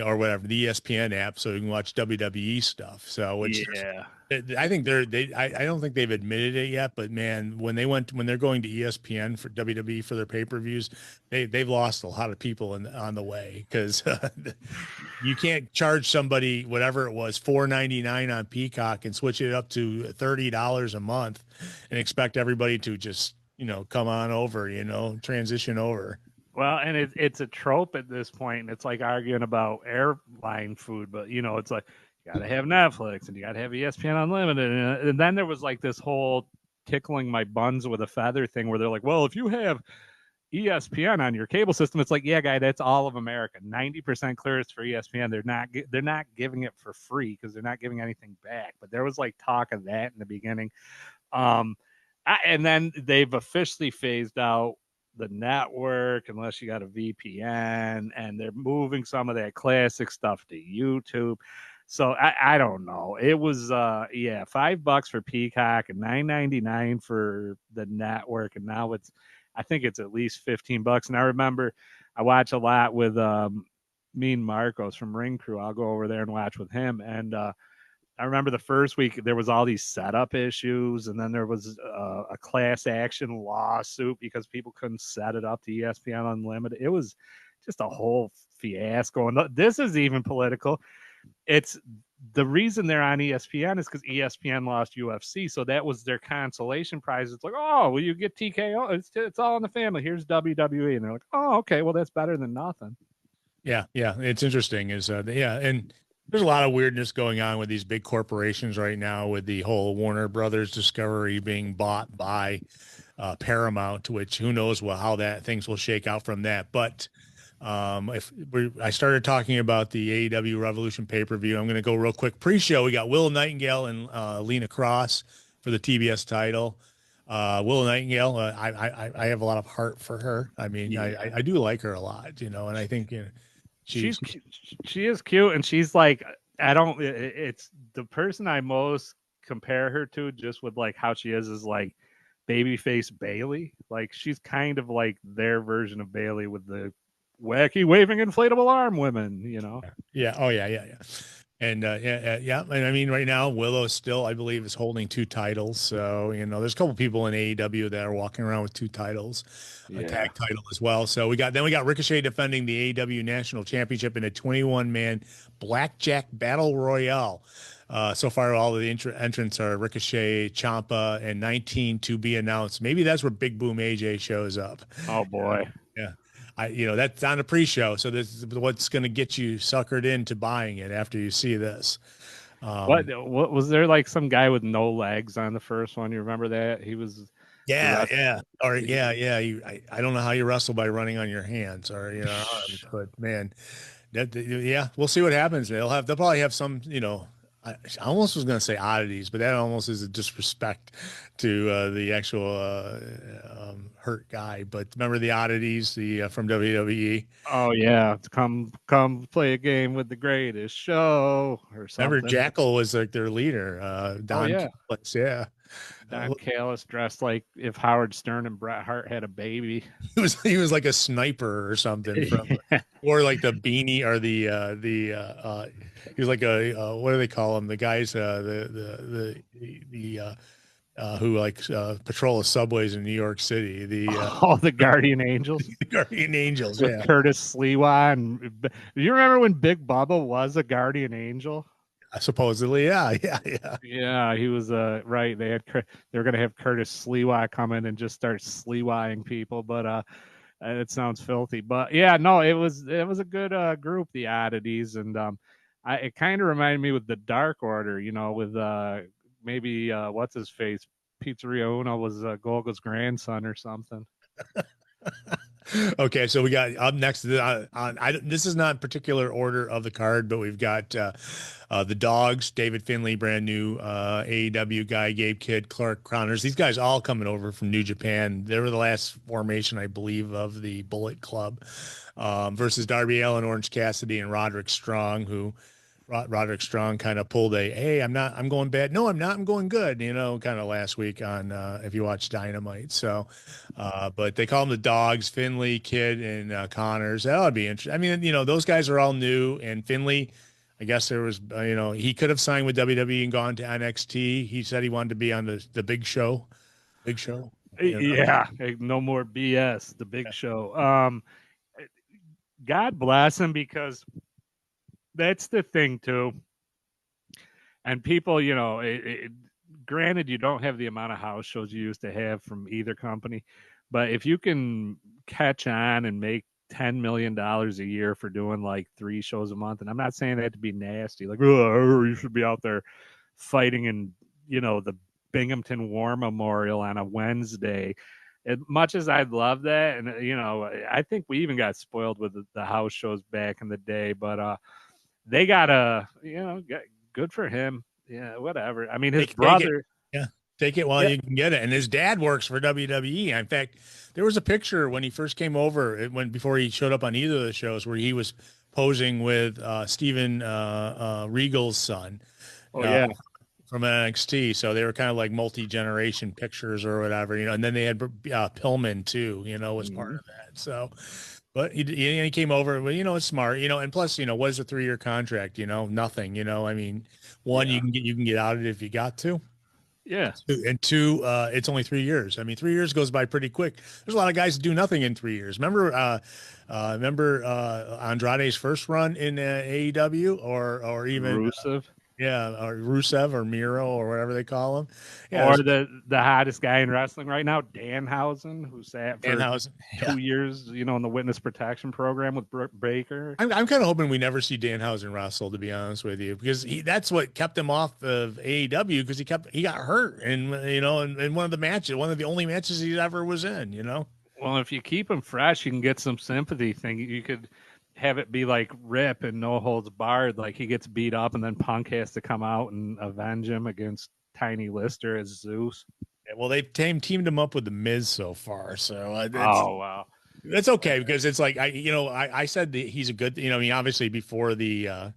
or whatever, the ESPN app, so you can watch WWE stuff. So it's I think I don't think they've admitted it yet, but man, when they're going to ESPN for WWE for their pay-per-views, they've lost a lot of people on the way because you can't charge somebody whatever it was $4.99 on Peacock and switch it up to $30 a month and expect everybody to just come on over, transition over. Well, and it's a trope at this point, and it's like arguing about airline food, but it's like you got to have Netflix and you got to have ESPN Unlimited, and then there was like this whole tickling my buns with a feather thing where they're like, well, if you have ESPN on your cable system, it's like, yeah, guy, that's all of America. 90% clearance for ESPN. They're not giving it for free because they're not giving anything back. But there was like talk of that in the beginning, and then they've officially phased out the network unless you got a VPN, and they're moving some of that classic stuff to YouTube. So I don't know. It was $5 for Peacock and $9.99 for the network, and now I think it's at least $15. And I remember I watch a lot with me and Marcos from Ring Crew. I'll go over there and watch with him, and I remember the first week there was all these setup issues, and then there was a class action lawsuit because people couldn't set it up to ESPN Unlimited. It was just a whole fiasco. And this is even political. It's the reason they're on ESPN is because ESPN lost UFC, so that was their consolation prize. It's like, oh, well, you get TKO. It's all in the family. Here's WWE, and they're like, oh, okay, well, that's better than nothing. Yeah, it's interesting. And there's a lot of weirdness going on with these big corporations right now with the whole Warner Brothers Discovery being bought by Paramount, which who knows how that things will shake out from that. But I started talking about the AEW Revolution pay-per-view. I'm going to go real quick. Pre-show, we got Willow Nightingale and Lena Cross for the TBS title. Willow Nightingale, I have a lot of heart for her. I mean, I do like her a lot, and I think she is cute, and she's like, it's the person I most compare her to, just with like how she is like babyface Bailey. Like she's kind of like their version of Bailey with the wacky waving inflatable arm women, Yeah. Oh yeah. And and I mean, right now Willow still, I believe, is holding 2 titles. So there's a couple people in AEW that are walking around with 2 titles, a tag title as well. So we got Ricochet defending the AEW National Championship in a 21-man blackjack battle royale. So far, all of the entrants are Ricochet, Ciampa, and 19 to be announced. Maybe that's where Big Boom AJ shows up. Oh boy. Yeah. that's on a pre-show. So this is what's going to get you suckered into buying it after you see this. What was there like some guy with no legs on the first one? You remember that? He was the Yeah, rest. yeah, or yeah. I don't know how you wrestle by running on your hands or arms, but man, yeah, we'll see what happens. They'll probably have some, I almost was going to say oddities, but that almost is a disrespect to the actual hurt guy. But remember the oddities, the from WWE. Oh yeah, come play a game with the greatest show or Remember something. Jackal was like their leader, Oh Don yeah, Callis, yeah. Don Callis dressed like if Howard Stern and Bret Hart had a baby. He was like a sniper or something from, or like the beanie or he was like a what do they call him? The guys who like patrol the subways in New York City, All the Guardian Angels the Guardian Angels. with Yeah, Curtis Sliwa. And do you remember when Big Bubba was a Guardian Angel? supposedly, yeah. Yeah, he was right. They were gonna have Curtis Sliwa come in and just start Sliwaing people, but it sounds filthy. But yeah, no, it was a good group, the Oddities, and it kind of reminded me with the Dark Order, with maybe what's his face, Pizzeria Uno was Golga's grandson or something. Okay, so we got up next. This is not particular order of the card, but we've got the Dogs, David Finlay, brand new AEW guy, Gabe Kidd, Clark Connors. These guys all coming over from New Japan. They were the last formation, I believe, of the Bullet Club versus Darby Allin, Orange Cassidy, and Roderick Strong, who Roderick Strong kind of pulled hey, I'm going bad. No, I'm not. I'm going good, kind of last week on, if you watch Dynamite. So, but they call them the Dogs, Finley, Kidd, and Connors. That would be interesting. I mean, those guys are all new, and Finley, I guess there was, he could have signed with WWE and gone to NXT. He said he wanted to be on the big show. Big show. Yeah, no more BS. The Big Show. God bless him, because that's the thing too. And people, granted, you don't have the amount of house shows you used to have from either company, but if you can catch on and make $10 million a year for doing like 3 shows a month, and I'm not saying that to be nasty, like, oh, you should be out there fighting in, the Binghamton War Memorial on a Wednesday. As much as I'd love that, and I think we even got spoiled with the house shows back in the day, but they gotta, good for him. Yeah, whatever. I mean, his brother. Yeah, take it while you can get it. And his dad works for WWE. In fact, there was a picture when he first came over, before he showed up on either of the shows, where he was posing with Steven Regal's son. Oh yeah. From NXT. So they were kind of like multi-generation pictures or whatever, and then they had Pillman too, was part of that. So, but he came over, but it's smart, and plus, what is a 3-year contract? Nothing, I mean, one, you can get out of it if you got to. Yeah. And two, it's only 3 years. I mean, 3 years goes by pretty quick. There's a lot of guys that do nothing in 3 years. Remember Andrade's first run in AEW, or even Rusev. Or Rusev or Miro or whatever they call him. Yeah, or the hottest guy in wrestling right now, Danhausen, who sat for Danhausen, 2 years, in the witness protection program with Baker. I'm kind of hoping we never see Danhausen wrestle, to be honest with you, because that's what kept him off of AEW, because he got hurt, and in one of the matches, one of the only matches he ever was in. Well, if you keep him fresh, you can get some sympathy thing. You could have it be like Rip and no holds barred, like he gets beat up and then Punk has to come out and avenge him against Tiny Lister as Zeus. Yeah, well, they've teamed him up with the Miz so far, so oh wow, that's okay, because it's like I said that he's a good, I mean, obviously before the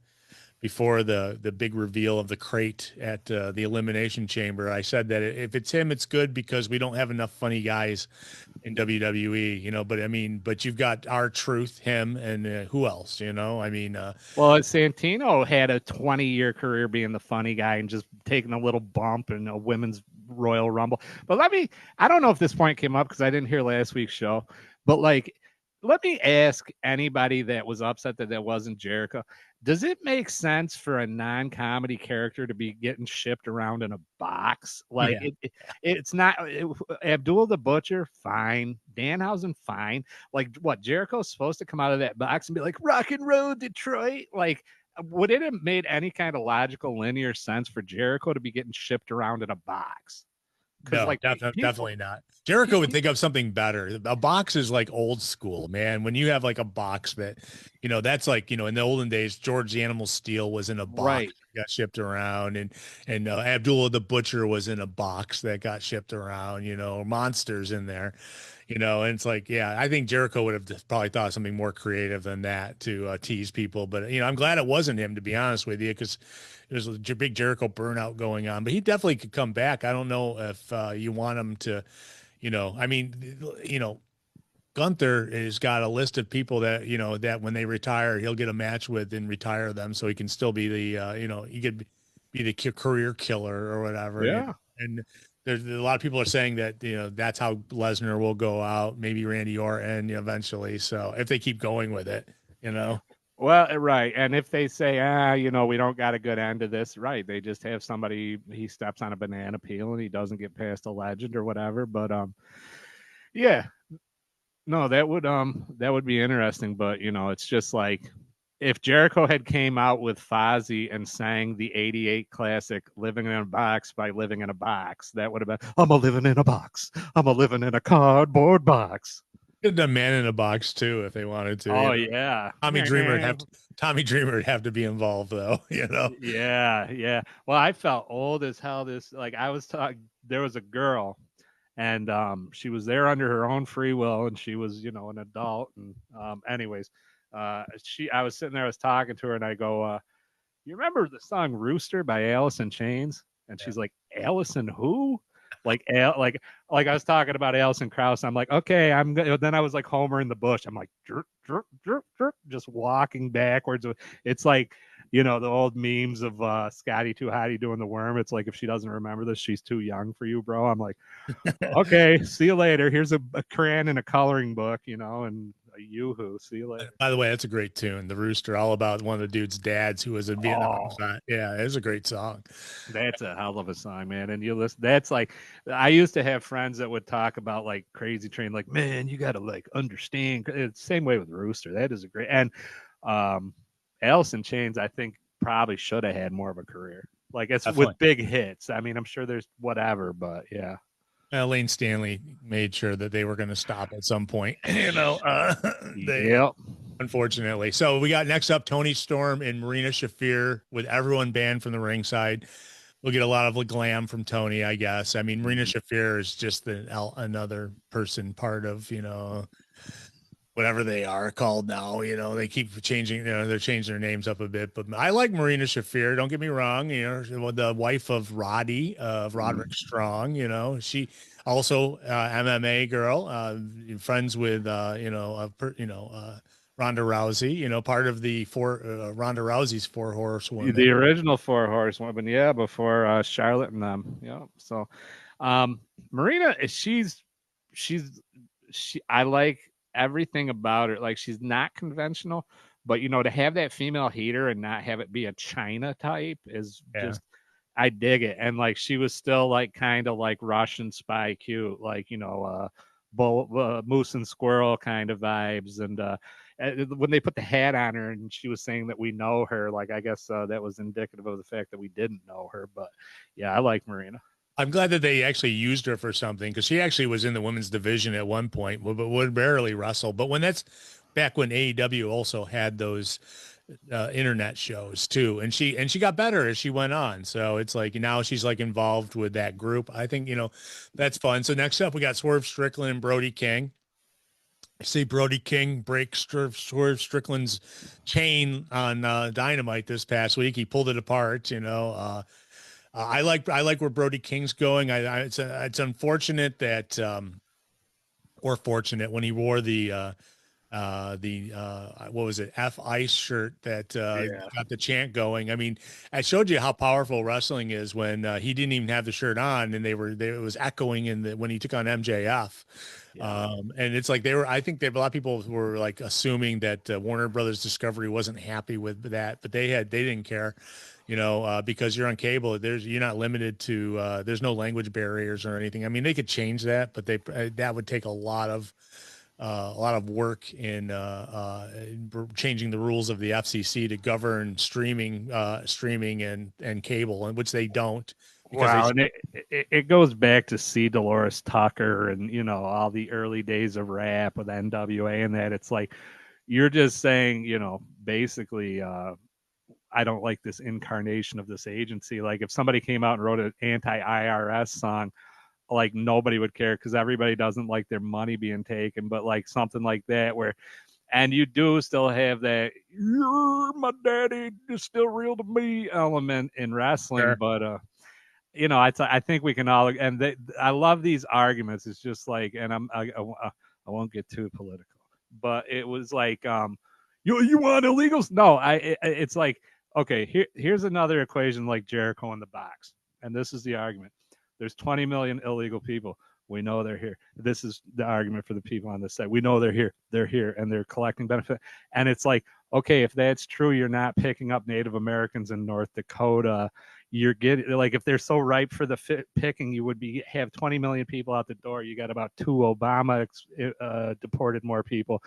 big reveal of the crate at the Elimination Chamber, I said that if it's him, it's good, because we don't have enough funny guys in WWE, but you've got R-Truth, him, and who else, well, Santino had a 20-year career being the funny guy and just taking a little bump in a women's Royal Rumble. But I don't know if this point came up because I didn't hear last week's show, but let me ask anybody that was upset that wasn't Jericho. does it make sense for a non-comedy character to be getting shipped around in a box? Like Yeah. it's not Abdul the Butcher, fine. Danhausen, fine. Like what Jericho's supposed to come out of that box and be like, rock and roll Detroit? Like, would it have made any kind of logical linear sense for Jericho to be getting shipped around in a box? Because No, like people, definitely not. Jericho would think of something better. A box is like old school, man. When you have like a box that, that's like, in the olden days, George the Animal Steel was in a box right. that got shipped around, and Abdullah the Butcher was in a box that got shipped around. Monsters in there, and it's like, yeah, I think Jericho would have just probably thought of something more creative than that to tease people. But I'm glad it wasn't him, to be honest with you, because there's a big Jericho burnout going on. But he definitely could come back. I don't know if you want him to, I mean, Gunther has got a list of people that that when they retire, he'll get a match with and retire them, so he can still be the he could be the career killer or whatever. Yeah. And there's a lot of people are saying that that's how Lesnar will go out, maybe Randy Orton eventually. So if they keep going with it, you know. Well, right. And if they say, we don't got a good end to this, right? They just have somebody, he steps on a banana peel and he doesn't get past a legend or whatever. But yeah, no, that would be interesting. But it's just like if Jericho had came out with Fozzy and sang the '88 classic "Living in a Box" by Living in a Box, that would have been, I'm a living in a box. I'm a living in a cardboard box. Could have done Man in a Box too if they wanted to. Oh yeah. Tommy Dreamer would have to be involved though. Yeah, yeah. Well, I felt old as hell. This like I was talking. There was a girl, and she was there under her own free will, and she was an adult. And anyways, I was sitting there, I was talking to her, and I go, "You remember the song Rooster by Alice in Chains?" And she's like, "Allison who?" Like like I was talking about Alison Krauss. I'm like, okay, then I was like Homer in the bush. I'm like, jerk, jerk, jerk, jerk, just walking backwards. It's like, the old memes of Scotty Too Hottie doing the worm. It's like if she doesn't remember this, she's too young for you, bro. I'm like, okay, see you later. Here's a crayon and a coloring book, and a yoo-hoo. See you later. By the way, that's a great tune. The Rooster, all about one of the dude's dads who was a Vietnam Oh, vet. Yeah, it's a great song. that's a hell of a song, man. And you listen, that's like, I used to have friends that would talk about like Crazy Train, like, man, you got to like understand. It's the same way with Rooster. That is a great, and Alice in Chains, I think probably should have had more of a career. Like it's Definitely. with big hits. I mean, I'm sure there's whatever, but yeah. Lane Stanley made sure that they were going to stop at some point. They Yep. unfortunately. So we got next up Tony Storm and Marina Shafir with everyone banned from the ringside. We'll get a lot of glam from Tony, I guess. I mean, Marina Shafir is just another person part of whatever they are called now. They keep changing. They're changing their names up a bit. But I like Marina Shafir. Don't get me wrong. The wife of Roddy, of Roderick Strong. She also MMA girl, friends with Ronda Rousey. Part of the Ronda Rousey's four horsewomen. The original four horsewomen, yeah, before Charlotte and them. Yeah. So Marina, I like everything about her. Like she's not conventional, but to have that female heater and not have it be a China type is just, I dig it. And like she was still like kind of like Russian spy cute, like moose and squirrel kind of vibes. And when they put the hat on her and she was saying that we know her, like I guess that was indicative of the fact that we didn't know her. But yeah, I like Marina. I'm glad that they actually used her for something because she actually was in the women's division at one point, but would barely wrestle. But when that's back when AEW also had those internet shows too, and she got better as she went on. So it's like now she's like involved with that group. I think that's fun. So next up we got Swerve Strickland and Brody King. I see Brody King break Swerve Strickland's chain on Dynamite this past week. He pulled it apart. I like where Brody King's going. It's unfortunate that or fortunate when he wore the what was it, F Ice shirt that Yeah. got the chant going. I mean, I showed you how powerful wrestling is when he didn't even have the shirt on, and it was echoing in the when he took on MJF. Yeah. And it's like I think that a lot of people were like assuming that Warner Brothers Discovery wasn't happy with that, but they didn't care, because you're on cable. You're not limited to, there's no language barriers or anything. I mean, they could change that, but that would take a lot of work in changing the rules of the FCC to govern streaming and cable, and which they don't because they Wow, and it goes back to C. Dolores Tucker and all the early days of rap with NWA and that. It's like you're just saying, basically, I don't like this incarnation of this agency. Like if somebody came out and wrote an anti-IRS song, like nobody would care because everybody doesn't like their money being taken. But like something like that where, and you do still have that "you're my daddy, it's still real to me" element in wrestling, Sure. but I think we can all, and I love these arguments. It's just like, and I won't get too political, but it was like, you want illegals? No, it's like, okay, here's another equation like Jericho in the box, and this is the argument. There's 20 million illegal people. We know they're here. This is the argument for the people on this side. We know they're here. They're here, and they're collecting benefit. And it's like, okay, if that's true, you're not picking up Native Americans in North Dakota. You're getting, like, if they're so ripe for the picking, you would have 20 million people out the door. You got about 2 Obama deported more people,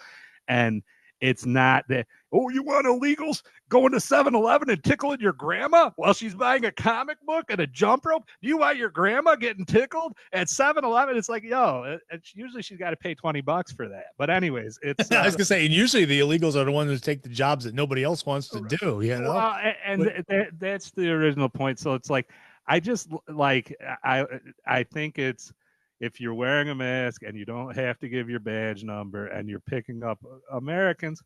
and it's not that, oh, you want illegals going to 7-Eleven and tickling your grandma while she's buying a comic book and a jump rope? Do you want your grandma getting tickled at 7-Eleven? It's like, yo, usually she's got to pay $20 for that. But anyways, it's I was gonna say, and usually the illegals are the ones that take the jobs that nobody else wants to do. well, and that's the original point. So it's like, I just like, I think it's, if you're wearing a mask and you don't have to give your badge number and you're picking up Americans,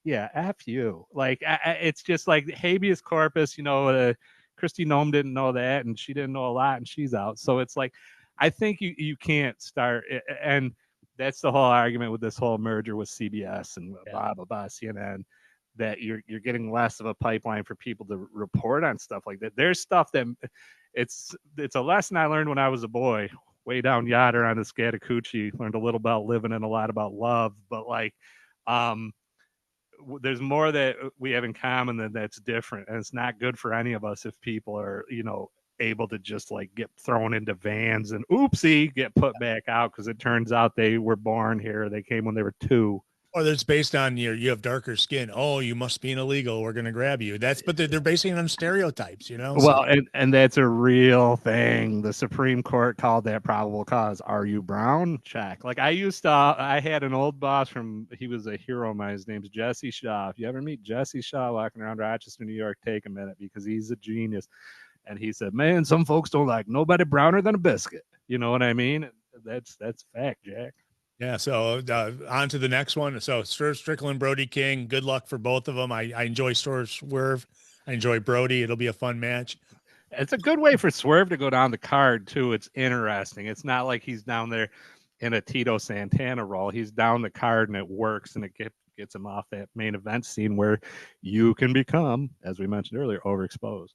yeah, F you. Like, it's just like habeas corpus, Christy Nome didn't know that, and she didn't know a lot, and she's out. So it's like, I think you can't start, and that's the whole argument with this whole merger with CBS and blah, blah, blah, CNN, that you're getting less of a pipeline for people to report on stuff like that. There's stuff that it's a lesson I learned when I was a boy, way down yonder on the Scatacucci. Learned a little about living and a lot about love, but like, there's more that we have in common that's different, and it's not good for any of us if people are able to just like get thrown into vans and oopsie get put back out because it turns out they were born here, they came when they were 2. Or that's based on you have darker skin. Oh, you must be an illegal. We're going to grab you. But they're basing it on stereotypes, Well, So and that's a real thing. The Supreme Court called that probable cause. Are you brown? Check. Like I had an old boss he was a hero of mine. His name's Jesse Shaw. If you ever meet Jesse Shaw walking around Rochester, New York, take a minute because he's a genius. And he said, man, some folks don't like nobody browner than a biscuit. You know what I mean? That's fact, Jack. yeah. So on to the next one. So Strickland, Brody King. Good luck for both of them. I enjoy Swerve. I enjoy Brody. It'll be a fun match. It's a good way for Swerve to go down the card too. It's interesting. It's not like he's down there in a Tito Santana role. He's down the card and it works, and it gets him off that main event scene where you can become, as we mentioned earlier, overexposed.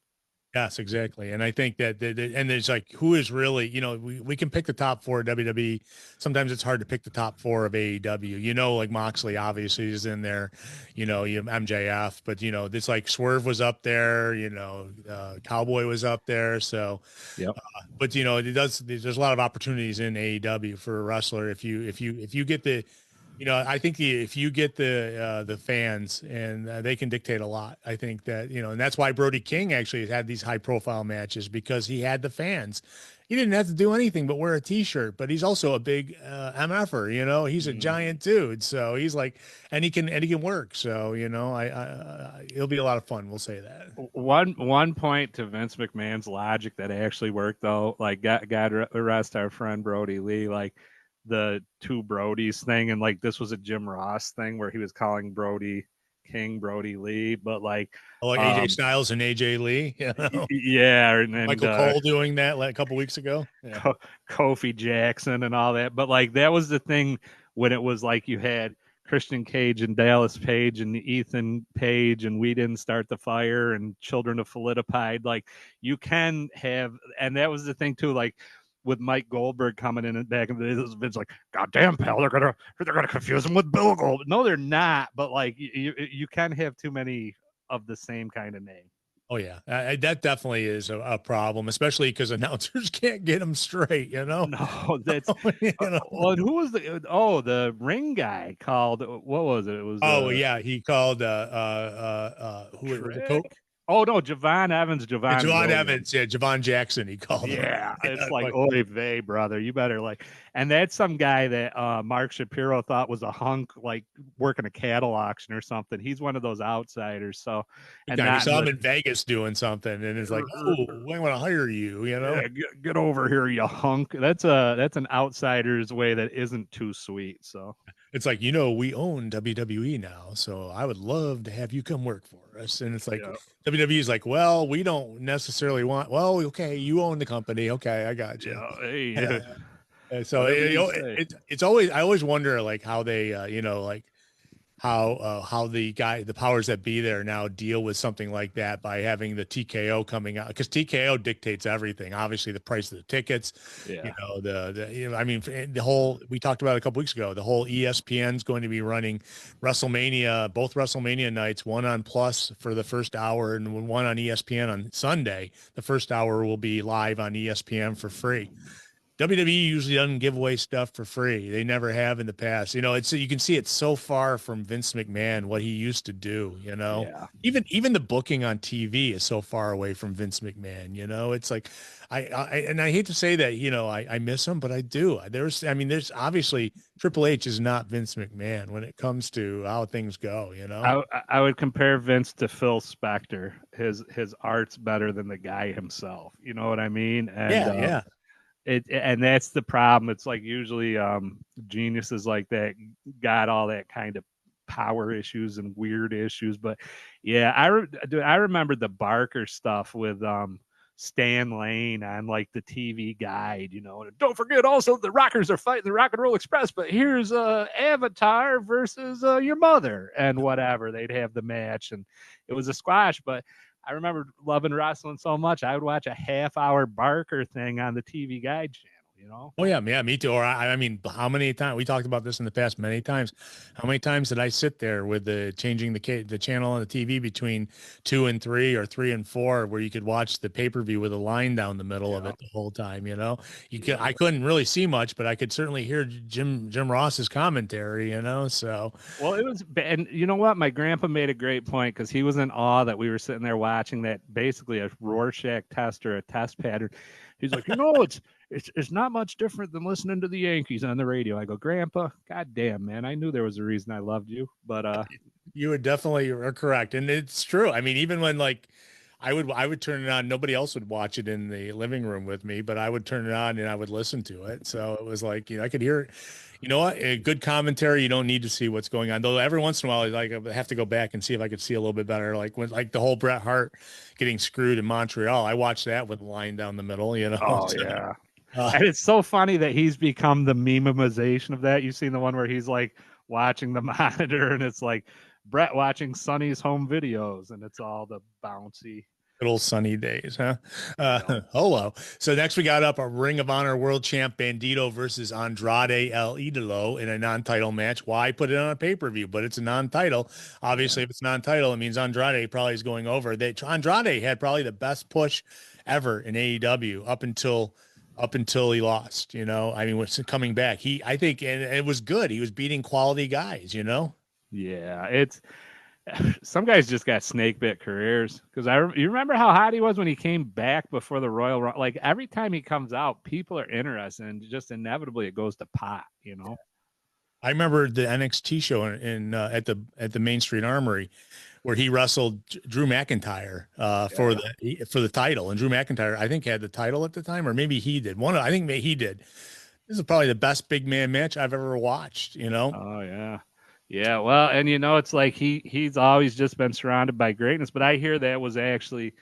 Yes, exactly. And I think and there's like, who is really, we can pick the top 4 of WWE. Sometimes it's hard to pick the top 4 of AEW, like Moxley obviously is in there, you have MJF, but it's like Swerve was up there, Cowboy was up there. So, Yep. but there's a lot of opportunities in AEW for a wrestler. If you get the, I think if you get the fans, and they can dictate a lot. I think that, and that's why Brody King actually has had these high profile matches, because he had the fans. He didn't have to do anything but wear a t-shirt, but he's also a big MFer, he's a giant dude. So he's like, and he can work. So, it'll be a lot of fun. We'll say that. One point to Vince McMahon's logic that actually worked though, like God rest our friend Brody Lee, like the 2 Brodies thing, and like this was a Jim Ross thing where he was calling Brody King Brody Lee, but like AJ Styles and AJ Lee, yeah, and Michael Cole doing that like a couple weeks ago, Kofi Jackson and all that, but like that was the thing when it was like you had Christian Cage and Dallas Page and Ethan Page and We Didn't Start the Fire and Children of Philippi. Like you can have, and that was the thing too. Like with Mike Goldberg coming in and back in the day, it's like, God damn, pal, they're gonna confuse him with Bill Goldberg. No, they're not. But like you can have too many of the same kind of name. Oh yeah, that definitely is a problem, especially because announcers can't get them straight. You know, No, that's you know. well, who was the ring guy called, what was it? It was Oh yeah, he called who was it? Trick. Oh no, Javon Evans, Javon Javon Williams. Evans, yeah, Javon Jackson. He called him. Yeah, it's Yeah, like oy vey, brother. You better like, and that's some guy that Mark Shapiro thought was a hunk, like working a cattle auction or something. He's one of those outsiders. So, big and time. He not in saw him the in Vegas doing something, and it's like, oh, I want to hire you. You know, yeah, get over here, you hunk. That's an outsider's way that isn't too sweet. So it's like, we own WWE now, so I would love to have you come work for us. And it's like yeah, WWE is like, well, we don't necessarily want. Well, okay, you own the company. Okay, I got you. yeah, hey, And so whatever you say. it's always I always wonder like how they like how the powers that be there now deal with something like that by having the TKO coming out, because TKO dictates everything. Obviously, the price of the tickets, Yeah, I mean, the whole, we talked about it a couple weeks ago. The whole ESPN's going to be running WrestleMania, both WrestleMania nights, one on Plus for the first hour and one on ESPN on Sunday. The first hour will be live on ESPN for free. WWE usually doesn't give away stuff for free. They never have in the past. It's, you can see it's so far from Vince McMahon, what he used to do, yeah. Even the booking on TV is so far away from Vince McMahon, It's like and I hate to say that, I miss him, but I do. There's obviously Triple H is not Vince McMahon when it comes to how things go. I would compare Vince to Phil Spector. His art's better than the guy himself. You know what I mean? And Yeah, yeah. and that's the problem. It's like usually geniuses like that got all that kind of power issues and weird issues. But yeah, I remember the Barker stuff with Stan Lane on like the TV guide, and don't forget also the Rockers are fighting the Rock and Roll Express, but here's Avatar versus your mother and whatever. They'd have the match and it was a squash, but I remember loving wrestling so much I would watch a half-hour Barker thing on the TV guide channel. Oh yeah, me too. Or I mean, how many times we talked about this in the past? Many times. How many times did I sit there with the changing the channel on the TV between 2 and 3 or 3 and 4, where you could watch the pay-per-view with a line down the middle of Yeah. it the whole time? I couldn't really see much, but I could certainly hear Jim Ross's commentary. So Well, it was, and you know what? My grandpa made a great point because he was in awe that we were sitting there watching that, basically a Rorschach test or a test pattern. He's like, it's not much different than listening to the Yankees on the radio. I go, Grandpa, God damn, man, I knew there was a reason I loved you, but you would definitely are correct, and it's true. I mean, even when like I would turn it on. Nobody else would watch it in the living room with me, but I would turn it on and I would listen to it. So it was like, I could hear it. You know what? A good commentary, you don't need to see what's going on. Though every once in a while, like I have to go back and see if I could see a little bit better. Like when, like the whole Bret Hart getting screwed in Montreal, I watched that with a line down the middle. oh So, yeah. And it's so funny that he's become the memeization of that. You've seen the one where he's like watching the monitor and it's like Brett watching Sonny's home videos and it's all the bouncy. good old sunny days, huh? Yep. Hello. So next we got up a Ring of Honor World Champ Bandito versus Andrade El Idolo in a non-title match. Why put it on a pay-per-view? But it's a non-title. Obviously, Yeah. if it's non-title, it means Andrade probably is going over. Andrade had probably the best push ever in AEW up until he lost. I mean, what's coming back? I think, and it was good. He was beating quality guys. Yeah, it's some guys just got snake bit careers because you remember how hot he was when he came back before the Royal Rumble. Like every time he comes out, people are interested, and just inevitably it goes to pot. I remember the NXT show at the Main Street Armory where he wrestled Drew McIntyre for the title, and Drew McIntyre I think had the title at the time, or maybe he did. I think maybe he did. This is probably the best big man match I've ever watched. Oh yeah. Yeah, well, and it's like he's always just been surrounded by greatness, but I hear that was actually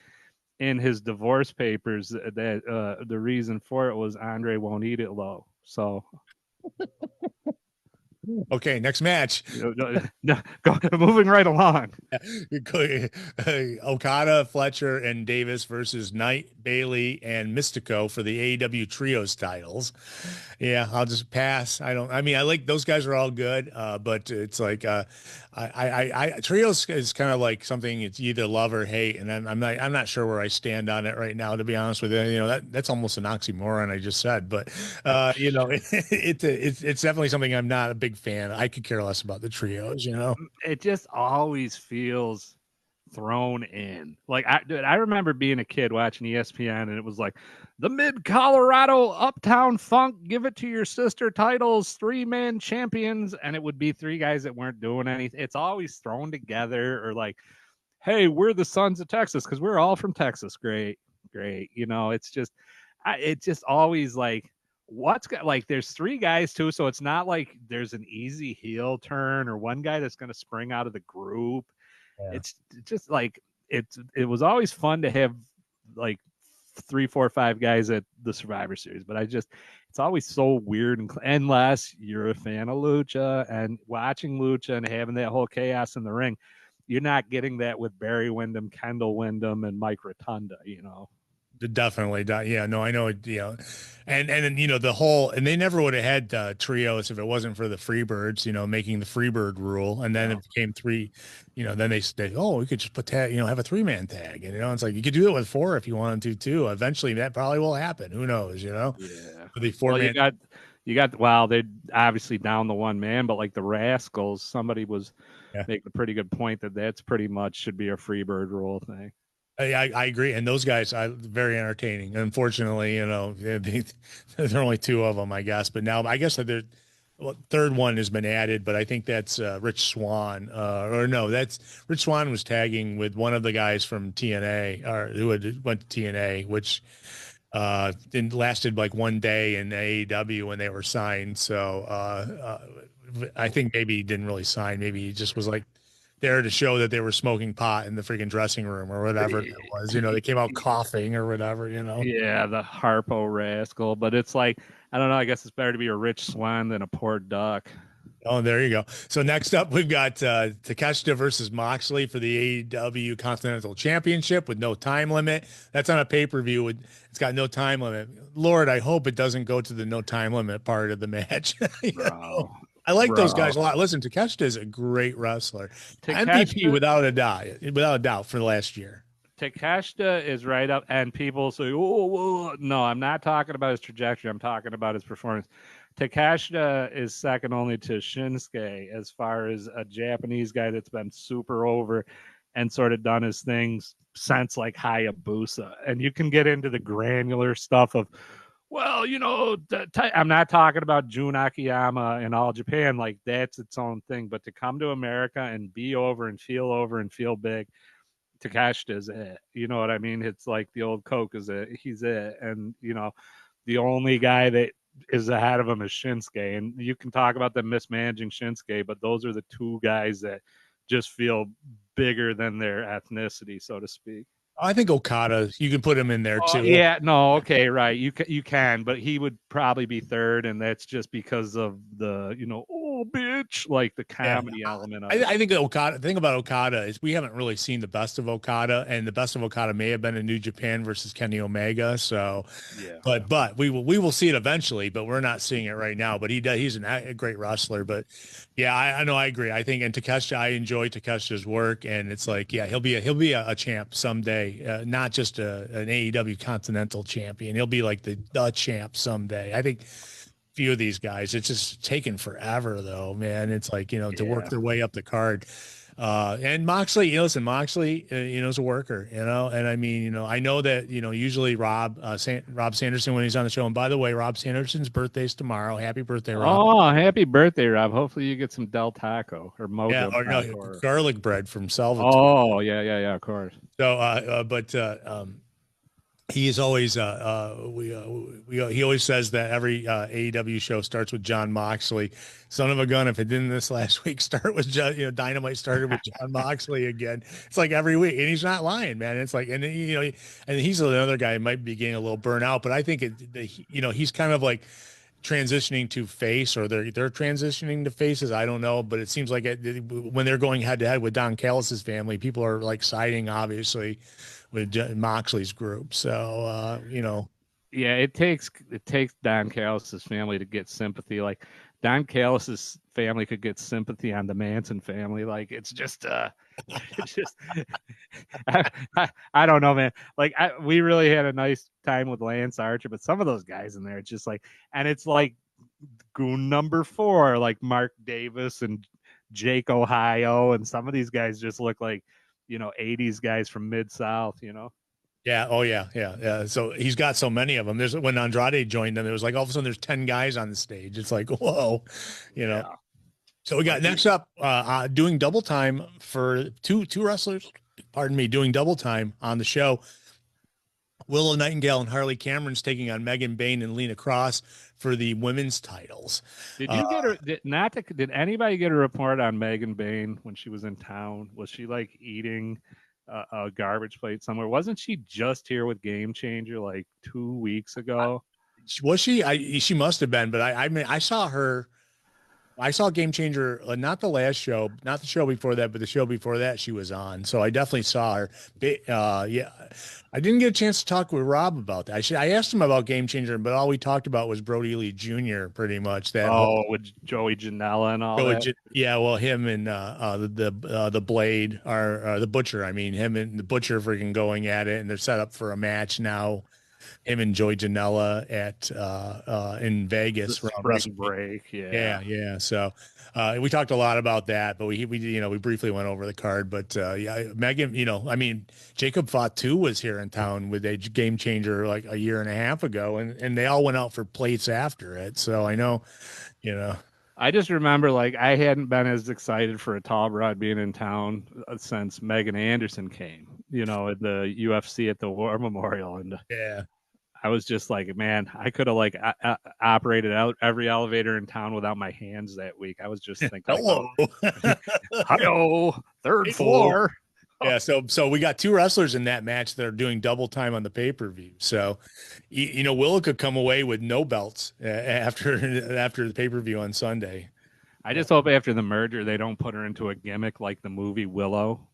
in his divorce papers that the reason for it was Andre won't eat it low. So Okay, next match. Moving right along. Okada, Fletcher, and Davis versus Knight, Bailey, and Mystico for the AEW Trios titles. Yeah, I'll just pass. I mean, I like those guys are all good, but it's like Trios is kind of like something it's either love or hate, and I'm not sure where I stand on it right now, to be honest with you. You know, that's almost an oxymoron I just said, but you know, it's definitely something I'm not a big fan. I could care less about the Trios, you know. It just always feels thrown in. Like I remember being a kid watching ESPN, and it was like the Mid Colorado Uptown Funk, give it to your sister titles, 3-man champions, and it would be three guys that weren't doing anything. It's always thrown together, or like, hey, we're the Sons of Texas because we're all from Texas. Great, great. You know, it's just always like what's got like there's three guys too, so it's not like there's an easy heel turn or one guy that's going to spring out of the group. Yeah. It's just like it was always fun to have like 3, 4, 5 guys at the Survivor Series, but it's always so weird, and unless you're a fan of Lucha and watching Lucha and having that whole chaos in the ring, you're not getting that with Barry Windham, Kendall Windham, and Mike Rotunda, you know. Definitely. Yeah, no, I know it, you know, and you know, the whole, and they never would have had trios if it wasn't for the Freebirds, you know, making the Freebird rule. And then it became three, you know, then they, oh, we could just put tag, you know, have a 3-man tag. And, you know, it's like, you could do it with 4 if you wanted to too. Eventually that probably will happen. Who knows, you know? Yeah. For the Well, 4-man. well, they're obviously down the one man, but like the Rascals, somebody was Yeah. making a pretty good point that that's pretty much should be a Freebird rule thing. I agree, and those guys are very entertaining. Unfortunately, you know, there are only 2 of them, I guess. But now, I guess that the third one has been added, but I think that's Rich Swann. Or no, that's Rich Swann was tagging with one of the guys from TNA, or who had went to TNA, which then lasted like one day in AEW when they were signed. So I think maybe he didn't really sign. Maybe he just was like there to show that they were smoking pot in the freaking dressing room or whatever it was. You know, they came out coughing or whatever, you know. Yeah, the Harpo rascal. But it's like, I don't know. I guess it's better to be a rich swan than a poor duck. Oh, there you go. So next up, we've got Takeshita versus Moxley for the AEW Continental Championship with no time limit. That's on a pay-per-view. It's got no time limit. Lord, I hope it doesn't go to the no time limit part of the match. Bro. I like those guys a lot. Listen, Takeshita is a great wrestler. MVP without a doubt for the last year. Takeshita is right up, and people say, "Oh, no, I'm not talking about his trajectory. I'm talking about his performance." Takeshita is second only to Shinsuke as far as a Japanese guy that's been super over and sort of done his things since like Hayabusa. And you can get into the granular stuff of, well, you know, I'm not talking about Jun Akiyama and All Japan. Like, that's its own thing. But to come to America and be over and feel big, Takeshita is it. You know what I mean? It's like the old Coke is it. He's it. And, you know, the only guy that is ahead of him is Shinsuke. And you can talk about them mismanaging Shinsuke, but those are the 2 guys that just feel bigger than their ethnicity, so to speak. I think Okada, you can put him in there too. Yeah, no, okay, right. You can, but he would probably be third, and that's just because of the, you know, oh bitch, like the comedy element of it. I think the thing about Okada is we haven't really seen the best of Okada, and the best of Okada may have been in New Japan versus Kenny Omega. So, yeah, but we will see it eventually, but we're not seeing it right now. But he's a great wrestler. But yeah, I know, I agree. I think, and Takeshita, I enjoy Takeshita's work, and it's like, yeah, he'll be a champ someday, not just an AEW Continental Champion. He'll be like the champ someday. I think few of these guys, it's just taken forever though, man. It's like, you know, to work their way up the card. And Moxley, you know, listen, Moxley, you know, is a worker, you know, and I mean, you know, I know that, you know, usually Rob Sanderson, when he's on the show, and by the way, Rob Sanderson's birthday's tomorrow. Happy birthday, Rob. Oh, happy birthday, Rob. Hopefully you get some Del Taco or Mojo. Yeah, or no, garlic bread from Salvatore. Oh, yeah, of course. So, he is always he always says that every AEW show starts with John Moxley. Son of a gun, if it didn't this last week start with Dynamite started with John Moxley again. It's like every week, and he's not lying, man. It's like, and you know, and he's another guy who might be getting a little burnout, but I think you know, he's kind of like, transitioning to face, or they're transitioning to faces. I don't know, but it seems like when they're going head to head with Don Callis's family, people are like siding obviously with Moxley's group. So Yeah, it takes Don Callis's family to get sympathy. Like Don Callis's family could get sympathy on the Manson family. Like it's just it's just I don't know, man. Like we really had a nice time with Lance Archer, but some of those guys in there, it's just like, and it's like goon number 4, like Mark Davis and Jake Ohio, and some of these guys just look like 80s guys from Mid South. yeah, oh yeah. So he's got so many of them. There's when Andrade joined them, there was like all of a sudden there's 10 guys on the stage. It's like whoa, you know. Yeah. So we got next up doing double time for two wrestlers. Pardon me, doing double time on the show. Willow Nightingale and Harley Cameron's taking on Megan Bayne and Lena Cross for the women's titles. Did you get her? Did anybody get a report on Megan Bayne when she was in town? Was she like eating a garbage plate somewhere? Wasn't she just here with Game Changer like 2 weeks ago? Was she? She must have been, but I mean, I saw her. I saw Game Changer, not the last show, not the show before that, but the show before that she was on. So I definitely saw her. Yeah, I didn't get a chance to talk with Rob about that. I asked him about Game Changer, but all we talked about was Brody Lee Jr. pretty much. That whole with Joey Janela and all that. yeah, well, him and the Blade are the Butcher. I mean, him and the Butcher freaking going at it, and they're set up for a match now. Him and Joey Janela at in Vegas around spring break. yeah. So we talked a lot about that, but we briefly went over the card. But yeah, Megan, I mean, Jacob Fatu was here in town with a Game Changer like a year and a half ago, and they all went out for plates after it. So I know, I just remember like I hadn't been as excited for a tall broad being in town since Megan Anderson came, at the UFC at the War Memorial, and yeah. I was just like, man, I could have like operated out every elevator in town without my hands that week. I was just thinking, hello, hello, third floor. Yeah, so we got two wrestlers in that match that are doing double time on the pay-per-view. So, Willow could come away with no belts after the pay-per-view on Sunday. I just hope after the merger they don't put her into a gimmick like the movie Willow.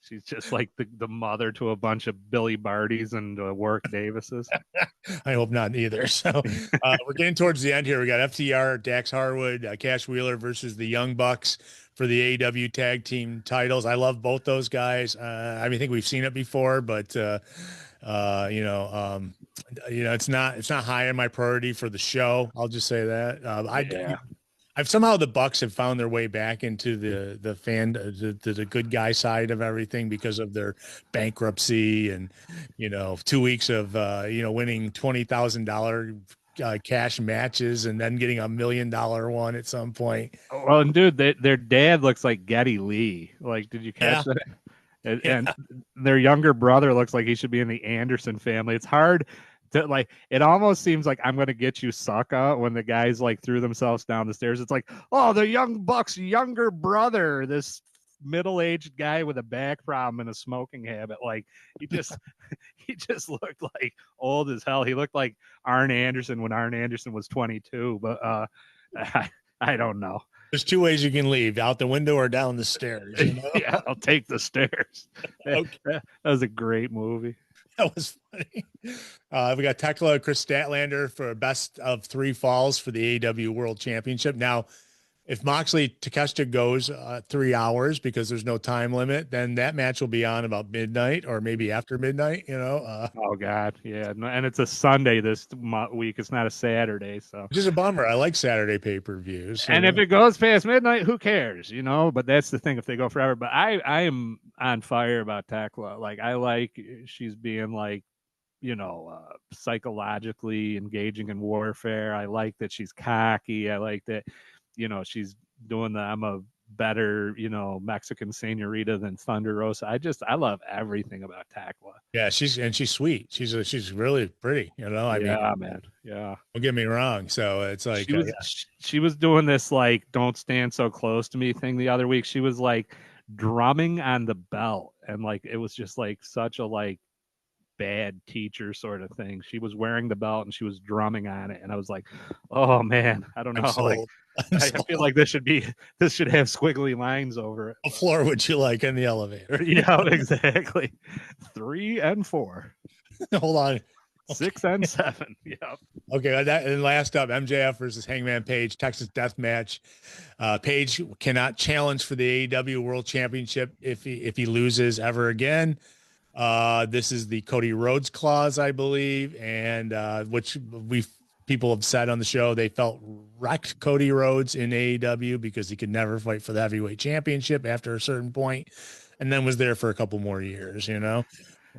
She's just like the mother to a bunch of Billy Bardys and Warwick Davises. I hope not either. So we're getting towards the end here. We got FTR, Dax Harwood, Cash Wheeler versus the Young Bucks for the AEW tag team titles. I love both those guys. I think we've seen it before, but it's not high on my priority for the show. I'll just say that. I've somehow the Bucks have found their way back into the the good guy side of everything because of their bankruptcy and 2 weeks of winning $20,000 cash matches and then getting $1 million one at some point. Well, and dude, their dad looks like Geddy Lee. Like, did you catch that? And their younger brother looks like he should be in the Anderson family. It's hard. Like it almost seems like I'm gonna get you sucker when the guys like threw themselves down the stairs. It's like, oh, the Young Bucks younger brother, this middle-aged guy with a back problem and a smoking habit. Like he just looked like old as hell. He looked like Arn Anderson when Arn Anderson was 22, but I don't know. There's two ways you can leave: out the window or down the stairs. Yeah, I'll take the stairs. Okay. That was a great movie. That was funny. We got Tekla, Chris Statlander for best of 3 falls for the AEW World Championship. Now, if Moxley Takeshita goes 3 hours because there's no time limit, then that match will be on about midnight or maybe after midnight. Oh God, yeah, and it's a Sunday this week. It's not a Saturday, so which is a bummer. I like Saturday pay-per-views. And if it goes past midnight, who cares? But that's the thing if they go forever. But I am on fire about Tekla. Like I like she's being like, psychologically engaging in warfare. I like that she's cocky. I like that, she's doing the I'm a better, Mexican senorita than Thunder Rosa. I love everything about Tekla. Yeah, she's sweet. She's really pretty, I mean, man. Yeah. Don't get me wrong. So it's like she was doing this like don't stand so close to me thing the other week. She was like drumming on the belt and like it was just like such a like bad teacher sort of thing. She was wearing the belt and she was drumming on it, and I was like, oh man, I don't I'm know. Like sold. I'm I sold. feel like this should have squiggly lines over it. What floor would you like in the elevator? Yeah, exactly. 3 and 4, Hold on. Okay. 6 and 7. Yep. Okay. And last up, MJF versus Hangman Page, Texas Death Match. Page cannot challenge for the AEW World Championship if he loses ever again. This is the Cody Rhodes clause, I believe, and which people have said on the show they felt wrecked Cody Rhodes in AEW because he could never fight for the heavyweight championship after a certain point, and then was there for a couple more years. It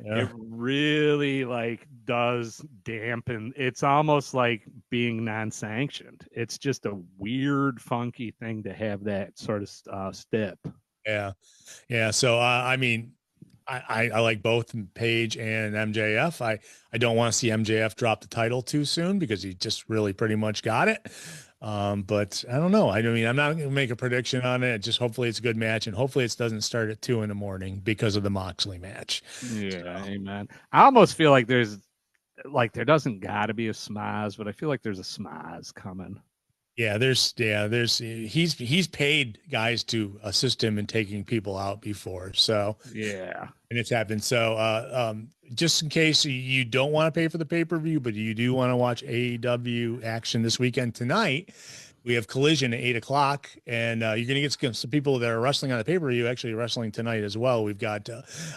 Yeah. really like does dampen. It's almost like being non-sanctioned. It's just a weird, funky thing to have that sort of step. Yeah. Yeah. So I mean, I like both Page and MJF. I don't want to see MJF drop the title too soon because he just really pretty much got it. But I don't know. I mean, I'm not going to make a prediction on it. Just hopefully it's a good match, and hopefully it doesn't start at 2 a.m. because of the Moxley match. Yeah, amen. I almost feel like there doesn't got to be a smaz, but I feel like there's a smaz coming. There's he's paid guys to assist him in taking people out before. So Yeah. and it's happened. So just in case you don't want to pay for the pay-per-view, but you do want to watch AEW action this weekend tonight, we have Collision at 8 o'clock, and you're going to get some people that are wrestling on the pay-per-view actually wrestling tonight as well. We've got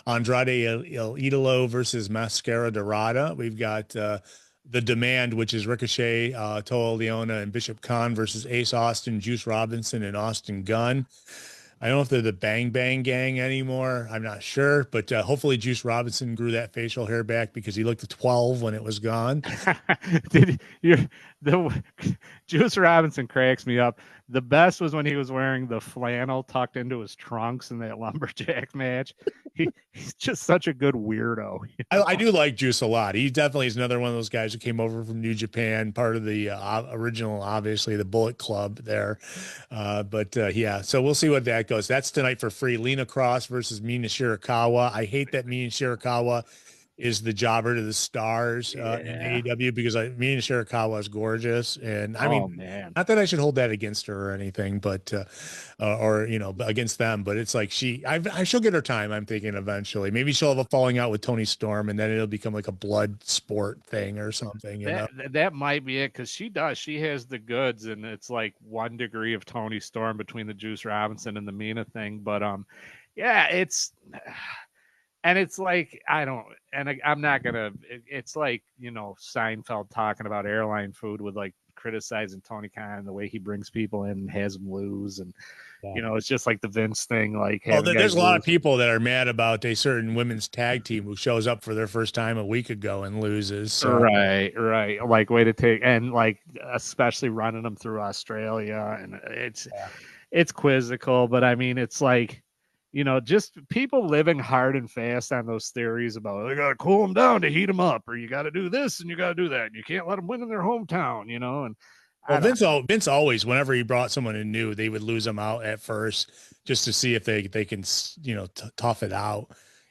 Andrade El Idolo versus Mascara Dorada. We've got The Demand, which is Ricochet, Toa Leona, and Bishop Khan versus Ace Austin, Juice Robinson, and Austin Gunn. I don't know if they're the Bang Bang Gang anymore. I'm not sure, but hopefully Juice Robinson grew that facial hair back because he looked 12 when it was gone. Did you the Juice Robinson cracks me up. The best was when he was wearing the flannel tucked into his trunks in that lumberjack match. He's just such a good weirdo. I do like Juice a lot. He definitely is another one of those guys who came over from New Japan, part of the original, obviously, the Bullet Club there. Yeah, so we'll see what that goes. That's tonight for free. Lena Cross versus Mina Shirakawa. I hate that Mina Shirakawa is the jobber to the stars in Yeah. AEW because Mina Shirakawa is gorgeous. And I Oh mean, man. not that I should hold that against her or anything, but or against them, but it's like she'll get her time. I'm thinking eventually, maybe she'll have a falling out with Tony Storm, and then it'll become like a blood sport thing or something. That might be it because she has the goods, and it's like 1 degree of Tony Storm between the Juice Robinson and the Mina thing. But yeah, and it's like I don't, and I'm not gonna. It's like Seinfeld talking about airline food with like criticizing Tony Khan and the way he brings people in and has them lose, and it's just like the Vince thing, like Well, having there's guys a lot lose. of people that are mad about a certain women's tag team who shows up for their first time a week ago and loses. So. Right, like way to take, and like especially running them through Australia, and it's quizzical, but I mean it's like just people living hard and fast on those theories about they got to cool them down to heat them up, or you got to do this and you got to do that, and you can't let them win in their hometown, and Well, I don't know. Vince always, whenever he brought someone in new, they would lose them out at first just to see if they can, tough it out.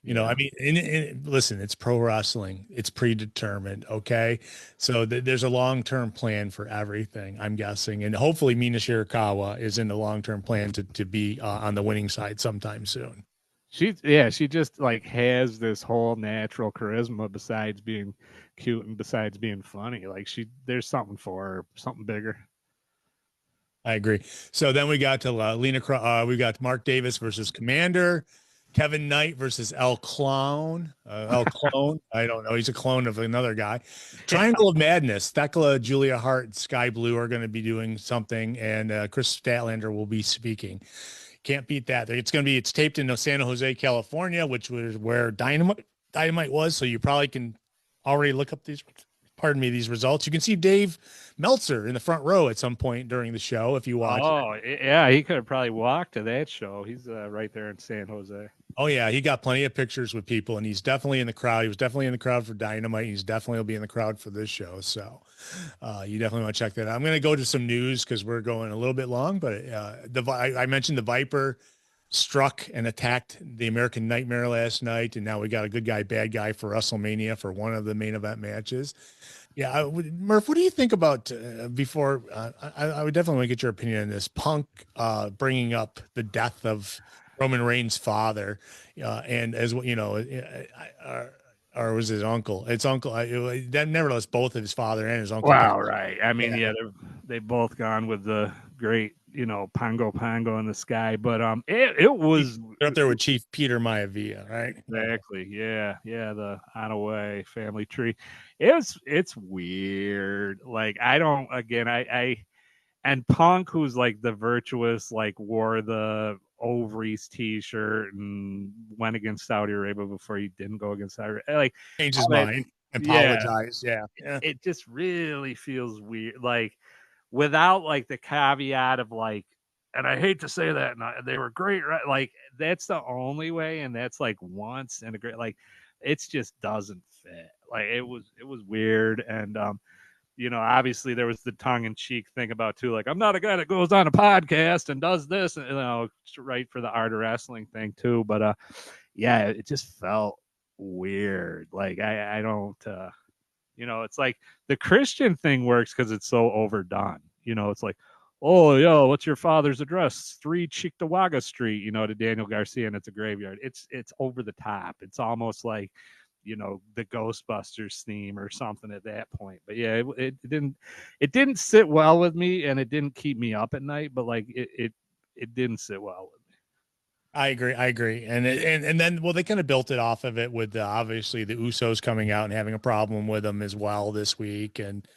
I Yeah. mean, listen, it's pro wrestling. It's predetermined. Okay. So there's a long-term plan for everything, I'm guessing. And hopefully Mina Shirakawa is in the long-term plan to be on the winning side sometime soon. She just like has this whole natural charisma besides being cute and besides being funny. Like there's something for her, something bigger. I agree. So then we got to we got Mark Davis versus Commander, Kevin Knight versus El Clone. El Clone. I don't know. He's a clone of another guy. Triangle of Madness. Thekla, Julia Hart, and Sky Blue are going to be doing something, and Chris Statlander will be speaking. Can't beat that. It's taped in San Jose, California, which was where Dynamite was. So you probably can already look up these results. You can see Dave Meltzer in the front row at some point during the show if you watch it. Oh, yeah, he could have probably walked to that show. He's right there in San Jose. Oh yeah, he got plenty of pictures with people, and he's definitely in the crowd. He was definitely in the crowd for Dynamite. He's definitely will be in the crowd for this show. So you definitely want to check that out. I'm going to go to some news because we're going a little bit long, but I mentioned the Viper struck and attacked the American Nightmare last night, and now we got a good guy, bad guy for WrestleMania for one of the main event matches. Yeah, Murph, what do you think about before? I would definitely want to get your opinion on this. Punk bringing up the death of Roman Reigns' father, and as you know, or was his uncle? It's uncle. Nevertheless, both of his father and his uncle. Wow, right. I mean, Yeah, they've both gone with the great, Pongo Pongo in the sky, but it was they're up there with Chief Peter Maivia, right? exactly, yeah, the Ottaway family tree. It's weird. Like I don't again, I and Punk, who's like the virtuous, like wore the ovaries T-shirt and went against Saudi Arabia before he didn't go against Saudi Arabia. Like Changed all his that, mind, yeah. apologized. Yeah, yeah. It just really feels weird. Like without like the caveat of like, and I hate to say that, and they were great, right? Like that's the only way, and that's like once and a great like, it just doesn't fit. Like it was weird, and obviously there was the tongue in cheek thing about too, like I'm not a guy that goes on a podcast and does this, and right for the art of wrestling thing too. But yeah, it just felt weird. Like I don't. It's like the Christian thing works because it's so overdone. It's like, oh, yo, what's your father's address? 3 Cheektowaga Street, to Daniel Garcia, and it's a graveyard. It's over the top. It's almost like, the Ghostbusters theme or something at that point. But yeah, it didn't sit well with me, and it didn't keep me up at night. But like it didn't sit well with me. I agree. I agree. And then, well, they kind of built it off of it with obviously the Usos coming out and having a problem with them as well this week. And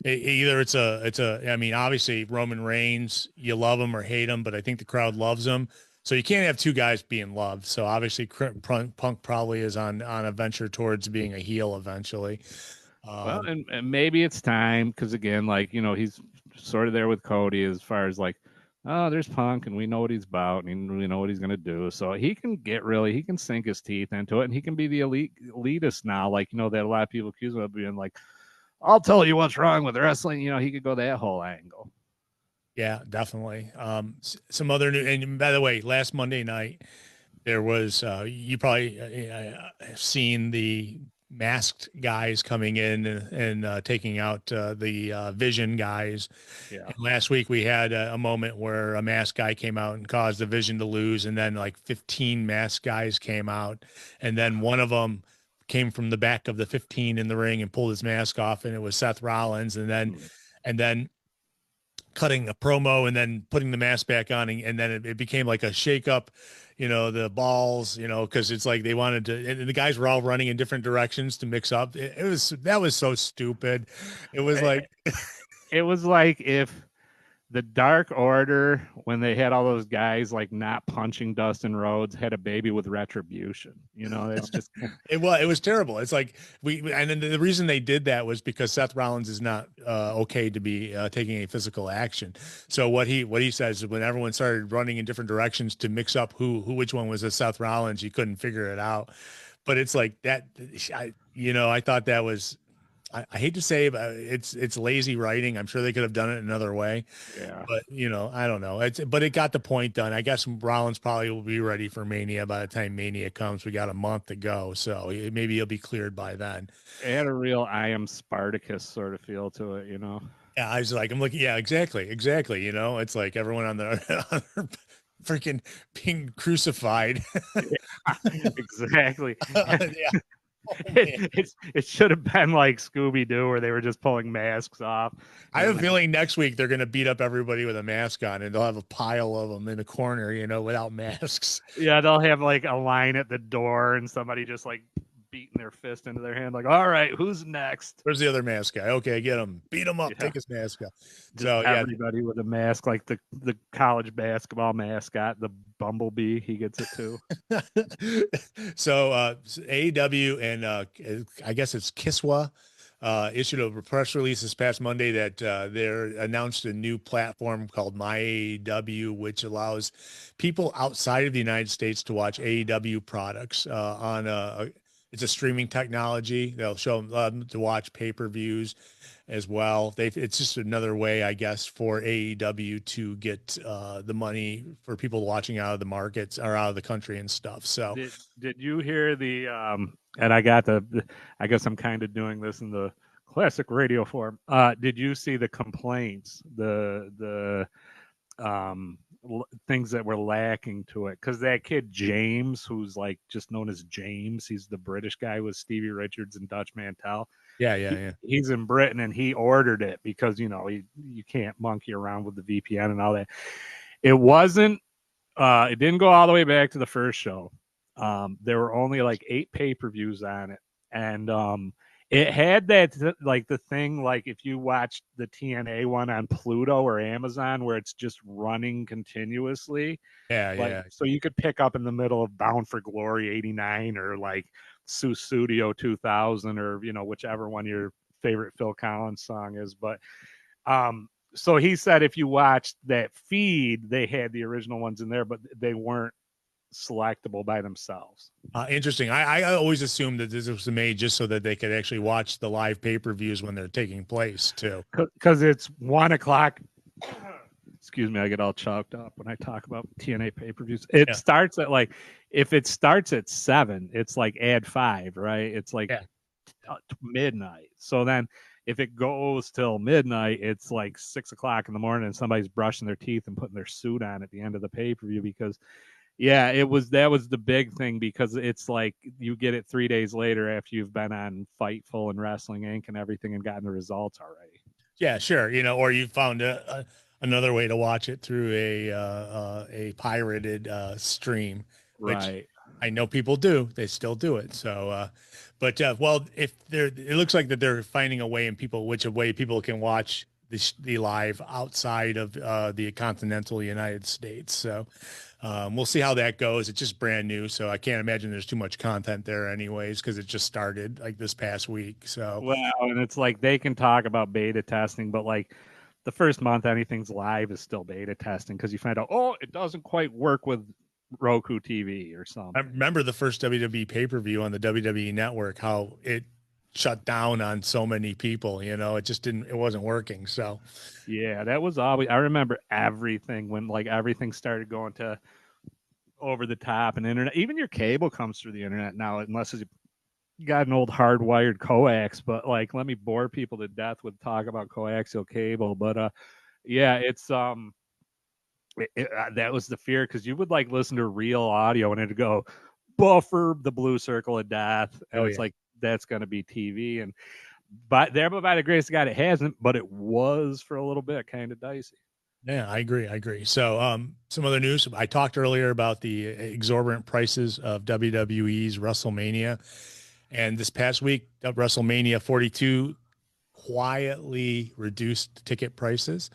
either I mean, obviously Roman Reigns, you love him or hate him, but I think the crowd loves him. So you can't have two guys being loved. So obviously Punk probably is on a venture towards being a heel eventually. Well, and maybe it's time because again, like he's sort of there with Cody as far as like, oh, there's Punk, and we know what he's about, and we know what he's gonna do. So he can sink his teeth into it, and he can be the elitist now. Like that a lot of people accuse him of being like, I'll tell you what's wrong with wrestling. He could go that whole angle. Yeah, definitely. Some other new, and by the way, last Monday night there was you probably have seen the masked guys coming in and taking out the Vision guys. Yeah. And last week we had a moment where a masked guy came out and caused the Vision to lose, and then like 15 masked guys came out, and then one of them came from the back of the 15 in the ring and pulled his mask off, and it was Seth Rollins, and then cutting a promo and then putting the mask back on, and then it became like a shake up, the balls, because it's like they wanted to, and the guys were all running in different directions to mix up. That was so stupid. It was like It was like if the Dark Order, when they had all those guys like not punching Dustin Rhodes, had a baby with Retribution. That's just it was terrible. It's like and then the reason they did that was because Seth Rollins is not okay to be taking a physical action. So what he says is when everyone started running in different directions to mix up which one was a Seth Rollins, he couldn't figure it out. But it's like that. I thought that was. I hate to say, but it's lazy writing. I'm sure they could have done it another way. yeah. But I don't know. But it got the point done. I guess Rollins probably will be ready for Mania by the time Mania comes. We got a month to go, so maybe he'll be cleared by then. It had a real I am Spartacus sort of feel to it. Yeah, I was like, I'm looking. Yeah, exactly. It's like everyone on the freaking being crucified. Exactly. Yeah. Oh, it should have been like Scooby Doo, where they were just pulling masks off. I have a feeling next week they're going to beat up everybody with a mask on, and they'll have a pile of them in the corner, without masks. Yeah, they'll have like a line at the door, and somebody just like beating their fist into their hand, like, all right, who's next? Where's the other mask guy? Okay, get him, beat him up, Yeah. Take his mask off. Just So yeah, everybody with a mask, like the college basketball mascot, the Bumblebee, he gets it too. so AEW and I guess it's Kiswa issued a press release this past Monday that they're announced a new platform called My AEW, which allows people outside of the United States to watch AEW products on It's a streaming technology. They'll show them to watch pay-per-views as well. It's just another way, I guess, for AEW to get the money for people watching out of the markets or out of the country and stuff. So Did you hear the and I got I guess I'm kind of doing this in the classic radio form. Did you see the complaints, the things that were lacking to it? Because that kid James, who's like just known as James, he's the British guy with Stevie Richards and Dutch Mantel. yeah. He's in Britain and he ordered it because you can't monkey around with the VPN and all that. It wasn't. It didn't go all the way back to the first show. There were only like 8 pay-per-views on it, and it had that like the thing like if you watched the TNA one on Pluto or Amazon where it's just running continuously, like Yeah. so you could pick up in the middle of Bound for Glory '89 or like Susudio 2000 or whichever one your favorite Phil Collins song is, but so he said if you watched that feed, they had the original ones in there, but they weren't selectable by themselves. Interesting. I always assumed that this was made just so that they could actually watch the live pay-per-views when they're taking place too. Because it's 1:00. Excuse me, I get all choked up when I talk about TNA pay-per-views. It starts at like, if it starts at 7, it's like add 5, right? It's like midnight. So then if it goes till midnight, it's like 6:00 in the morning and somebody's brushing their teeth and putting their suit on at the end of the pay-per-view because that was the big thing because it's like you get it 3 days later after you've been on Fightful and Wrestling Inc. and everything and gotten the results already. Yeah, sure. Or you found another way to watch it through a pirated stream, which Right. I know people do. They still do it. So, well, if it looks like that they're finding a way in which way people can watch the live outside of the continental United States. So, we'll see how that goes. It's just brand new, so I can't imagine there's too much content there, anyways, because it just started like this past week. So, well, and it's like they can talk about beta testing, but like the first month anything's live is still beta testing because you find out, it doesn't quite work with Roku TV or something. I remember the first WWE pay-per-view on the WWE network, how it shut down on so many people, it wasn't working. So yeah, that was always, I remember everything when like everything started going to over the top and internet, even your cable comes through the internet now, unless you got an old hardwired coax, but like, let me bore people to death with talk about coaxial cable. But it's, that was the fear because you would like listen to real audio and it'd go buffer the blue circle of death, and like that's going to be TV. And by the grace of God, it hasn't, but it was for a little bit kind of dicey. Yeah, I agree. So, some other news. I talked earlier about the exorbitant prices of WWE's WrestleMania, and this past week, WrestleMania 42 quietly reduced ticket prices.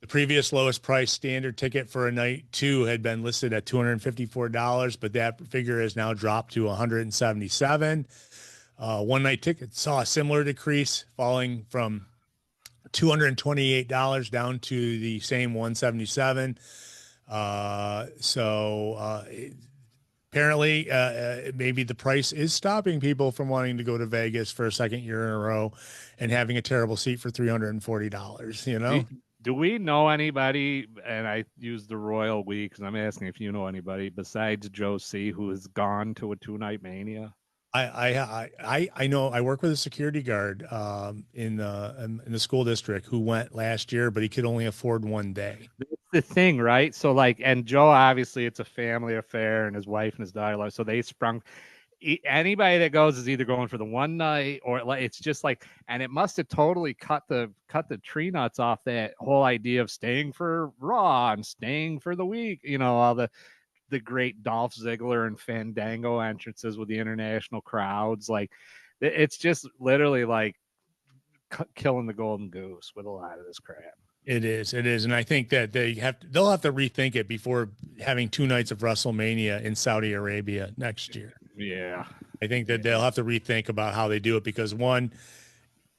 The previous lowest price standard ticket for a night 2 had been listed at $254, but that figure has now dropped to $177. One night ticket saw a similar decrease, falling from $228 down to the same $177. Apparently, maybe the price is stopping people from wanting to go to Vegas for a second year in a row and having a terrible seat for $340. Do we know anybody, and I use the royal we because I'm asking if you know anybody besides Joe C who has gone to a 2-night Mania? I know I work with a security guard in the school district who went last year, but he could only afford one day. That's the thing, right? So like, and Joe, obviously it's a family affair, and his wife and his daughter, so they sprung. Anybody that goes is either going for the one night or like it's just like, and it must have totally cut the tree nuts off that whole idea of staying for Raw and staying for the week. All the great Dolph Ziggler and Fandango entrances with the international crowds. Like, it's just literally like killing the golden goose with a lot of this crap. It is, and I think that they'll have to rethink it before having 2 nights of WrestleMania in Saudi Arabia next year. Yeah, I think that they'll have to rethink about how they do it because one,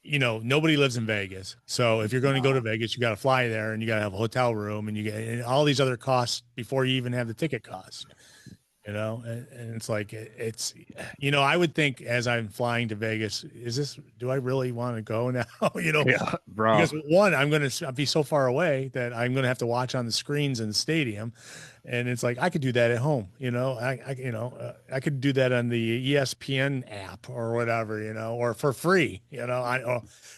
nobody lives in Vegas. So if you're going to go to Vegas, you got to fly there and you got to have a hotel room and you get all these other costs before you even have the ticket cost. And it's like it's I would think as I'm flying to Vegas, do I really want to go now? Yeah, bro. Because one, I'll be so far away that I'm gonna have to watch on the screens in the stadium, and it's like I could do that at home. I could do that on the ESPN app or whatever, or for free.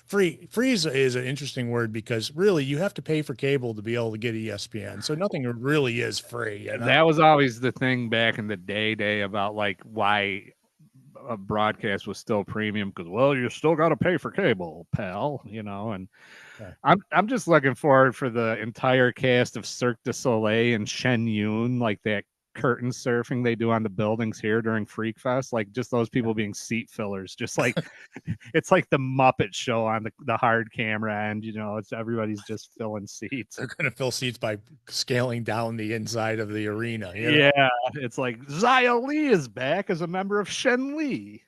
Free is an interesting word because really you have to pay for cable to be able to get ESPN, so nothing really is free. That was always the thing back in the day about like why a broadcast was still premium because well you still got to pay for cable, pal. And Yeah. I'm just looking forward for the entire cast of Cirque du Soleil and Shen Yun, like that curtain surfing they do on the buildings here during Freak Fest, like just those people being seat fillers, just like it's like the Muppet Show on the hard camera, and it's everybody's just filling seats. They're going to fill seats by scaling down the inside of the arena. Yeah, it's like Xia Li is back as a member of Shen Li.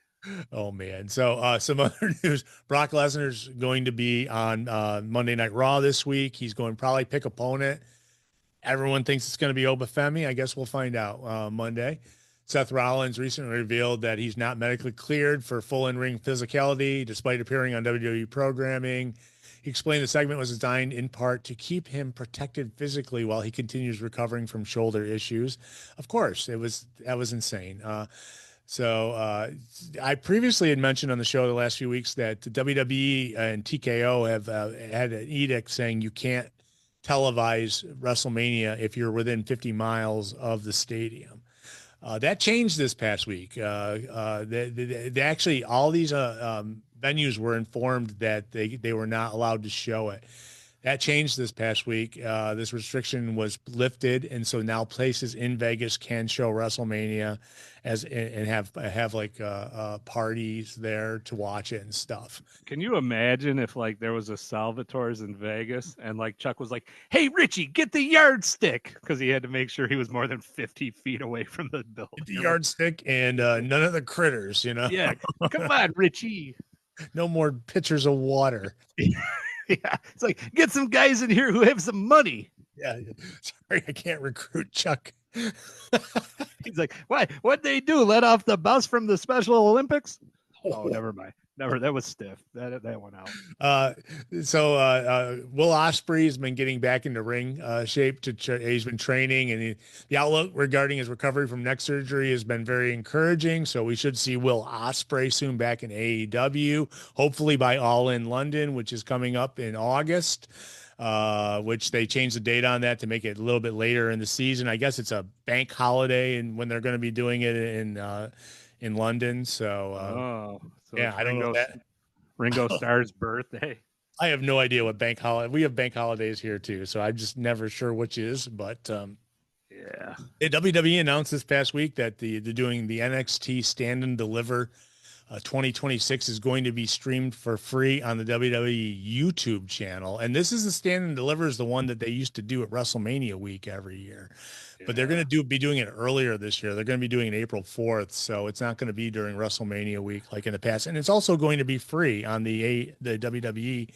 Oh man! So some other news: Brock Lesnar's going to be on Monday Night Raw this week. He's going to probably pick opponent. Everyone thinks it's going to be Obafemi. I guess we'll find out Monday. Seth Rollins recently revealed that he's not medically cleared for full in-ring physicality, despite appearing on WWE programming. He explained the segment was designed in part to keep him protected physically while he continues recovering from shoulder issues. Of course, that was insane. I previously had mentioned on the show the last few weeks that the WWE and TKO have had an edict saying you can't televise WrestleMania if you're within 50 miles of the stadium. That changed this past week. They actually, all these venues were informed that they were not allowed to show it. That changed this past week. This restriction was lifted, and so now places in Vegas can show WrestleMania and have like parties there to watch it and stuff. Can you imagine if like there was a Salvatore's in Vegas and like Chuck was like, "Hey Richie, get the yardstick," because he had to make sure he was more than 50 feet away from the building. The yardstick and none of the critters, Yeah, come on, Richie. No more pitchers of water. Yeah, it's like get some guys in here who have some money. Yeah, sorry, I can't recruit Chuck. He's like, what? What'd they do? Let off the bus from the Special Olympics? Oh, never mind. Never. That was stiff. That went out. Will Ospreay has been getting back into ring shape. He's been training, and the outlook regarding his recovery from neck surgery has been very encouraging. So we should see Will Ospreay soon back in AEW, hopefully by All In London, which is coming up in August. Which they changed the date on that to make it a little bit later in the season. I guess it's a bank holiday, and when they're going to be doing it in London. So yeah, I don't know that. Ringo Starr's birthday. I have no idea what bank holiday. We have bank holidays here too, so I'm just never sure which is. But yeah, WWE announced this past week that they're doing the NXT Stand and Deliver 2026 is going to be streamed for free on the WWE YouTube channel. And this is the Stand and Deliver is the one that they used to do at WrestleMania week every year. Yeah. But they're going to be doing it earlier this year. They're going to be doing it April 4th. So it's not going to be during WrestleMania week like in the past. And it's also going to be free on the WWE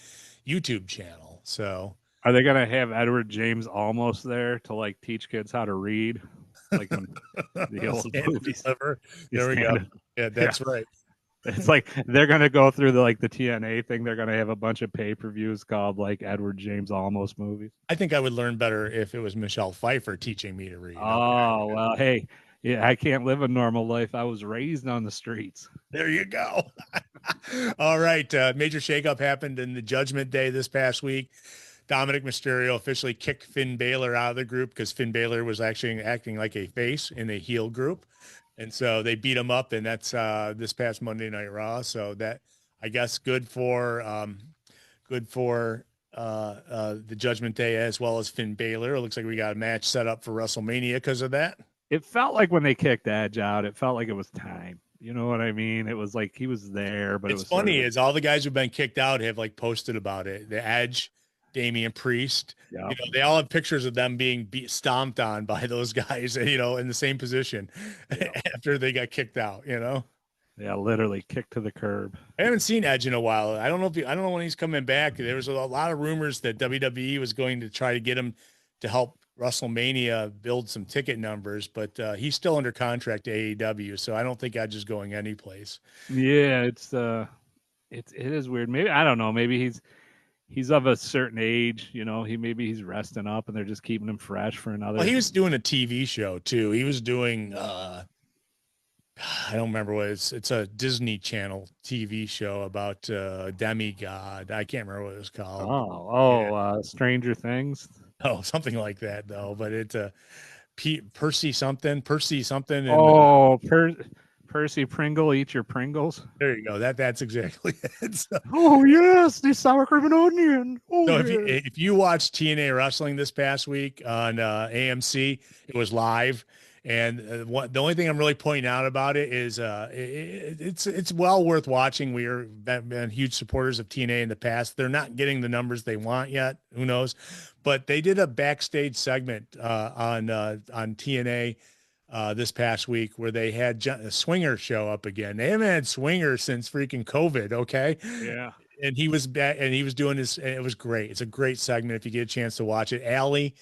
YouTube channel. So are they going to have Edward James almost there to like teach kids how to read? Like in the old movies. There we go. Yeah, that's right. It's like they're gonna go through the TNA thing. They're gonna have a bunch of pay-per-views called like Edward James Almost movies. I think I would learn better if it was Michelle Pfeiffer teaching me to read. Oh well, hey, yeah, I can't live a normal life. I was raised on the streets. There you go. All right, major shakeup happened in the Judgment Day this past week. Dominic Mysterio officially kicked Finn Balor out of the group because Finn Balor was actually acting like a face in a heel group. And so they beat him up, and that's this past Monday Night Raw. So that, I guess, good for the Judgment Day as well as Finn Balor. It looks like we got a match set up for WrestleMania because of that. It felt like when they kicked Edge out, it felt like it was time. You know what I mean? It was like he was there, but it's funny is all the guys who've been kicked out have like posted about it. The Edge, Damian Priest, they all have pictures of them being stomped on by those guys, in the same position after they got kicked out, Yeah, literally kicked to the curb. I haven't seen Edge in a while. I don't know when he's coming back. There was a lot of rumors that WWE was going to try to get him to help WrestleMania build some ticket numbers, but he's still under contract to AEW, so I don't think I'm just going anyplace. Yeah, it is weird. Maybe I don't know. Maybe he's of a certain age. Maybe he's resting up, and they're just keeping him fresh for Well, another. he was doing a TV show too. He was doing I don't remember what it's a Disney Channel TV show about demigod. I can't remember what it was called. Yeah. Stranger Things. Oh, something like that though. But it's Percy something, and Oh, Percy Pringle, eat your Pringles. there you go. That's exactly it. Oh yes, the sour cream and onion. Oh So yeah. if you watched TNA wrestling this past week on AMC, it was live, and the only thing I'm really pointing out about it is it's well worth watching. We are been huge supporters of TNA in the past. They're not getting the numbers they want yet. Who knows? But they did a backstage segment on TNA this past week where they had a Swinger show up again. They haven't had Swinger since freaking COVID. Okay, Yeah. and he was back and he was doing this, and it was great. It's a great segment if you get a chance to watch it. Allie,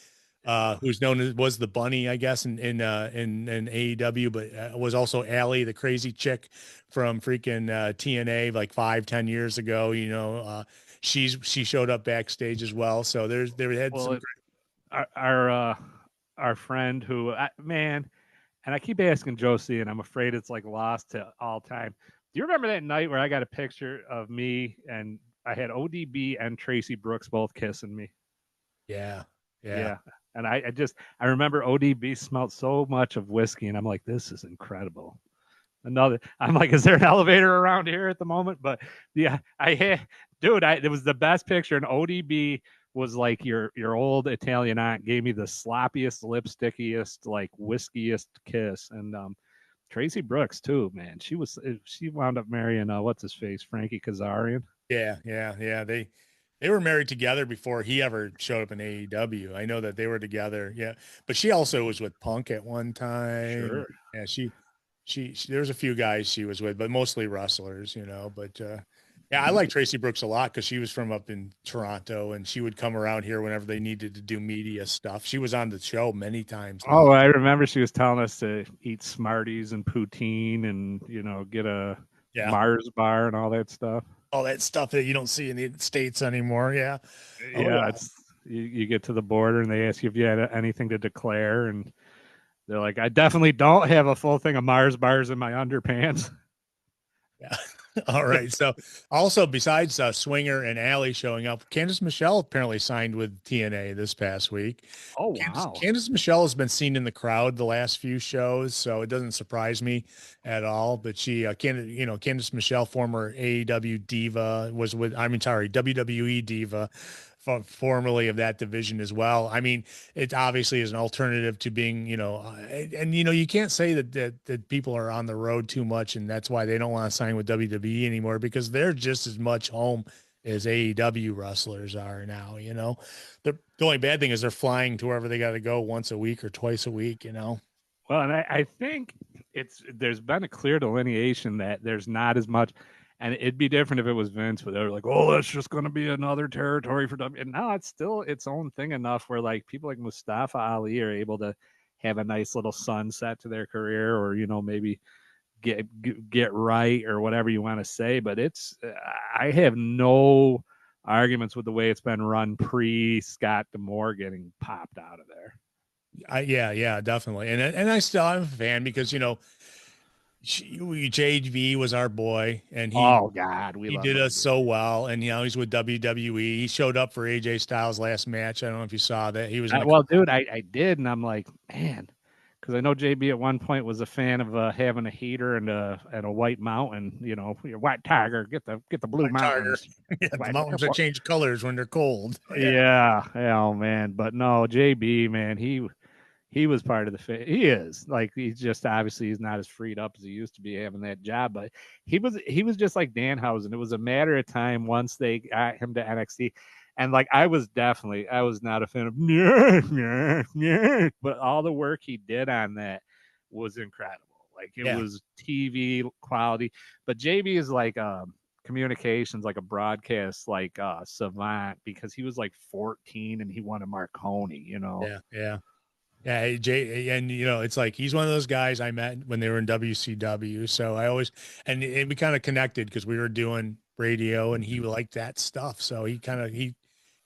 who's known as was the bunny, I guess, in AEW, but was also Allie, the crazy chick from freaking TNA like 5-10 years ago. She showed up backstage as well. So there had some Well, our friend who man, and I keep asking Josie, and I'm afraid it's like lost to all time. Do you remember that night where I got a picture of me and I had ODB and Tracy Brooks both kissing me? yeah. Yeah. And I remember ODB smelled so much of whiskey, and I'm like, this is incredible. I'm like, is there an elevator around here at the moment? But yeah, it was the best picture. And ODB was like your old Italian aunt gave me the sloppiest, lipstickiest, like whiskiest kiss. And Tracy Brooks too, man. She wound up marrying what's his face, Frankie Kazarian. Yeah. They were married together before he ever showed up in AEW. I know that they were together. Yeah, but she also was with Punk at one time. Sure. Yeah, there was a few guys she was with, but mostly wrestlers. But yeah, I like Tracy Brooks a lot because she was from up in Toronto, and she would come around here whenever they needed to do media stuff. She was on the show many times Oh, live. I remember she was telling us to eat Smarties and poutine and get a Yeah, Mars bar and all that stuff. all that stuff that you don't see in the States anymore. Yeah. Oh Yeah, yeah. it's you get to the border and they ask you if you had anything to declare, and they're like, I definitely don't have a full thing of Mars bars in my underpants. Yeah. All right. So, also besides Swinger and Allie showing up, Candice Michelle apparently signed with TNA this past week. Oh Candice, wow. Candice Michelle has been seen in the crowd the last few shows, so it doesn't surprise me at all. But Candice Michelle, former AEW diva, was with, I mean, sorry, WWE diva, formerly of that division as well. I mean, it obviously is an alternative to being, and you can't say that people are on the road too much, and that's why they don't want to sign with WWE anymore, because they're just as much home as AEW wrestlers are now. The only bad thing is they're flying to wherever they got to go once a week or twice a week. Well, and I think there's been a clear delineation that there's not as much, and it'd be different if it was Vince, where they're like, oh, that's just going to be another territory for W. And now it's still its own thing enough where like people like Mustafa Ali are able to have a nice little sunset to their career, or maybe get right or whatever you want to say. But I have no arguments with the way it's been run pre Scott D'Amore getting popped out of there. Yeah, definitely. And I'm a fan because JV was our boy, and Oh God, we he love did him. us so well, and he's with WWE. He showed up for AJ Styles last match. I don't know if you saw that. He was in the Well, dude, I did, and I'm like, man, because I know JB at one point was a fan of having a heater and a white mountain. Your white tiger, get the blue White Tiger. mountains. Yeah, the mountains that change colors when they're cold. Yeah, oh man, but no, JB, man, he was part of he is like, he's just obviously he's not as freed up as he used to be having that job, but he was just like Danhausen. It was a matter of time once they got him to NXT. And like I was not a fan of but all the work he did on that was incredible. Like it Yeah. was TV quality. But JB is like communications, like a broadcast, like savant, because he was like 14 and he won a Marconi, you know. Yeah, Jay, and it's like he's one of those guys I met when they were in WCW. So I always and we kind of connected because we were doing radio, and he liked that stuff. So he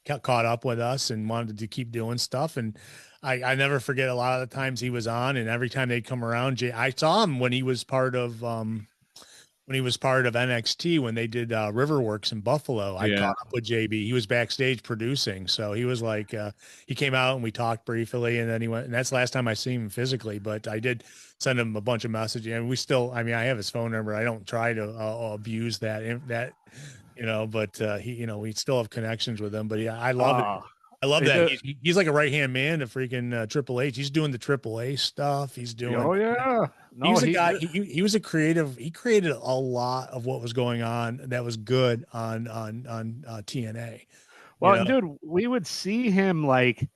got caught up with us and wanted to keep doing stuff. And I never forget a lot of the times he was on, and every time they'd come around, I saw him when he was part of NXT when they did Riverworks in Buffalo. I Yeah. caught up with JB. He was backstage producing. So he was like, he came out and we talked briefly, and then he went, and that's the last time I seen him physically, but I did send him a bunch of messages, and we still, I mean, I have his phone number. I don't try to abuse but we still have connections with him, but yeah, I love it. Oh, I love they that. do. He's like a right hand man to freaking Triple H. He's doing the Triple A stuff. He's doing. Oh yeah. He No, was a guy. He was a creative. He created a lot of what was going on that was good on TNA. You well, know. and dude, we would see him like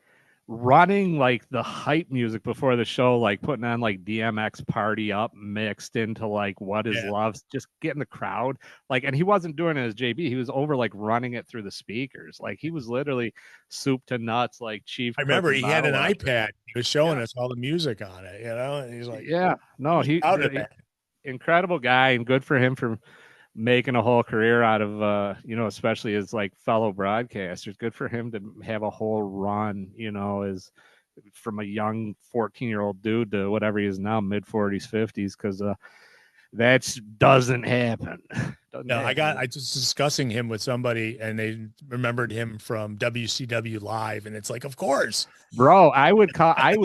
running like the hype music before the show, like putting on like DMX Party Up mixed into like What Is Yeah. Love, just getting the crowd like, and he wasn't doing it as JB. He was over like running it through the speakers. Like he was literally soup to nuts, like Chief I Cook remember and he had an bottle washer. iPad. He was showing Yeah, us all the music on it. And he's like, yeah. he No, was proud of he that. incredible guy, and good for him for making a whole career out of especially as like fellow broadcasters. Good for him to have a whole run, as from a young 14-year-old dude to whatever he is now, mid 40s 50s, because that doesn't happen. Doesn't No, happen. I was discussing him with somebody, and they remembered him from WCW Live, and it's like, of course. Bro, I would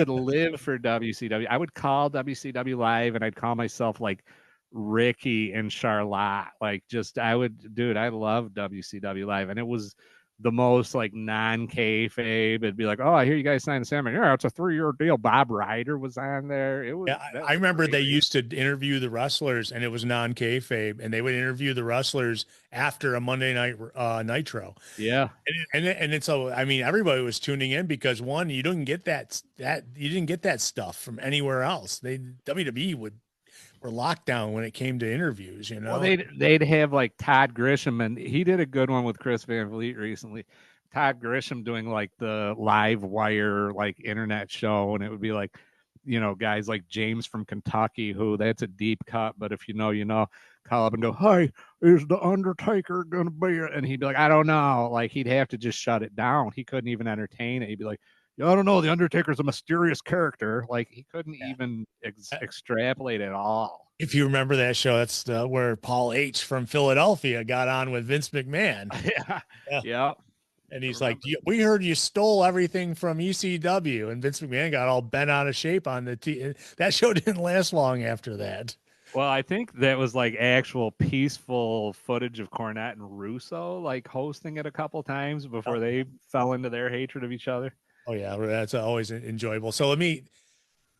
live for WCW. I would call WCW Live, and I'd call myself like Ricky and Charlotte. Like, just I would, dude, I love WCW Live, and it was the most like non-kayfabe. It'd be like, oh, I hear you guys signed Salmon. Yeah, it's a 3-year deal. Bob Ryder was on there. Yeah, That I was remember they great. used to interview the wrestlers, and it was non-kayfabe, and they would interview the wrestlers after a Monday night Nitro. Yeah. And it's so, I mean, everybody was tuning in because one, you didn't get you didn't get that stuff from anywhere else. WWE were locked down when it came to interviews. Well, they'd have like Todd Grisham, and he did a good one with Chris Van Vliet recently. Todd Grisham doing like the live wire like internet show, and it would be like, guys like James from Kentucky, who that's a deep cut, but if you know, call up and go, "Hi, is the Undertaker gonna be?" And he'd be like, "I don't know." Like he'd have to just shut it down. He couldn't even entertain it. He'd be like, "Yeah, I don't know. The Undertaker's a mysterious character." Like he couldn't even extrapolate at all. If you remember that show, that's where Paul H from Philadelphia got on with Vince McMahon. Yeah. Yeah. Yeah. And he's like, we heard you stole everything from ECW. And Vince McMahon got all bent out of shape on that show didn't last long after that. Well, I think that was like actual peaceful footage of Cornette and Russo like hosting it a couple times before they fell into their hatred of each other. Oh yeah, that's always enjoyable. So let me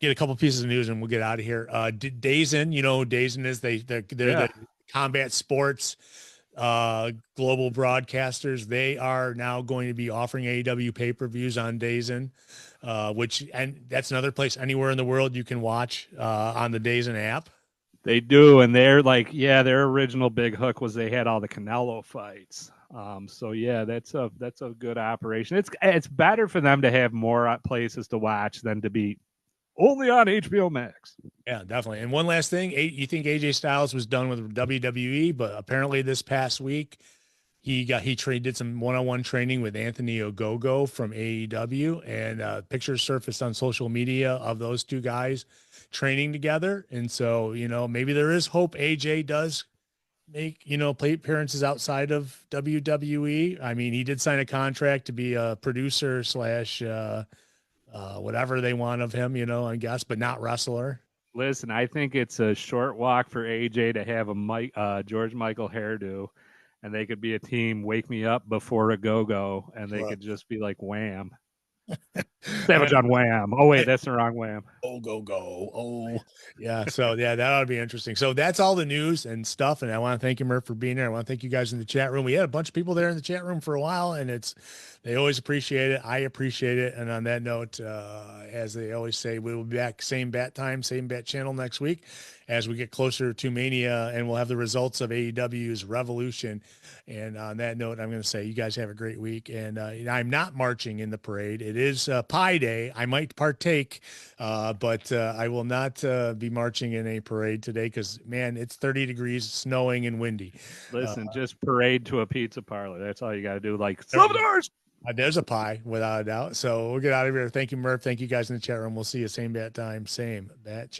get a couple pieces of news and we'll get out of here. Dazen, Dazen is they're the combat sports global broadcasters. They are now going to be offering AEW pay-per-views on Dazen, and that's another place anywhere in the world you can watch on the Dazen app. They do, and they're like, their original big hook was they had all the Canelo fights. So yeah, that's a good operation. It's better for them to have more places to watch than to be only on HBO Max. Yeah, definitely. And one last thing, you think AJ Styles was done with WWE, but apparently this past week he did some one-on-one training with Anthony Ogogo from AEW, and pictures surfaced on social media of those two guys training together. And so, maybe there is hope AJ does make, play appearances outside of WWE. I mean, he did sign a contract to be a producer slash whatever they want of him, I guess, but not wrestler. Listen, I think it's a short walk for AJ to have a George Michael hairdo, and they could be a team. Wake me up before a go-go, and they could just be like Wham. Savage on Wham. Oh wait, that's the wrong Wham. Oh, go. Oh, yeah. So yeah, that ought to be interesting. So that's all the news and stuff. And I want to thank you, Murph, for being there. I want to thank you guys in the chat room. We had a bunch of people there in the chat room for a while, and it's They always appreciate it. I appreciate it. And on that note, as they always say, we will be back same bat time, same bat channel next week as we get closer to Mania, and we'll have the results of AEW's Revolution. And on that note, I'm going to say you guys have a great week. And I'm not marching in the parade. It is Pie Day. I might partake, but I will not be marching in a parade today because, man, it's 30 degrees, snowing, and windy. Listen, just parade to a pizza parlor. That's all you got to do. Like, Salvador's. There's a pie, without a doubt. So we'll get out of here. Thank you, Murph. Thank you guys in the chat room. We'll see you same bat time, same bat.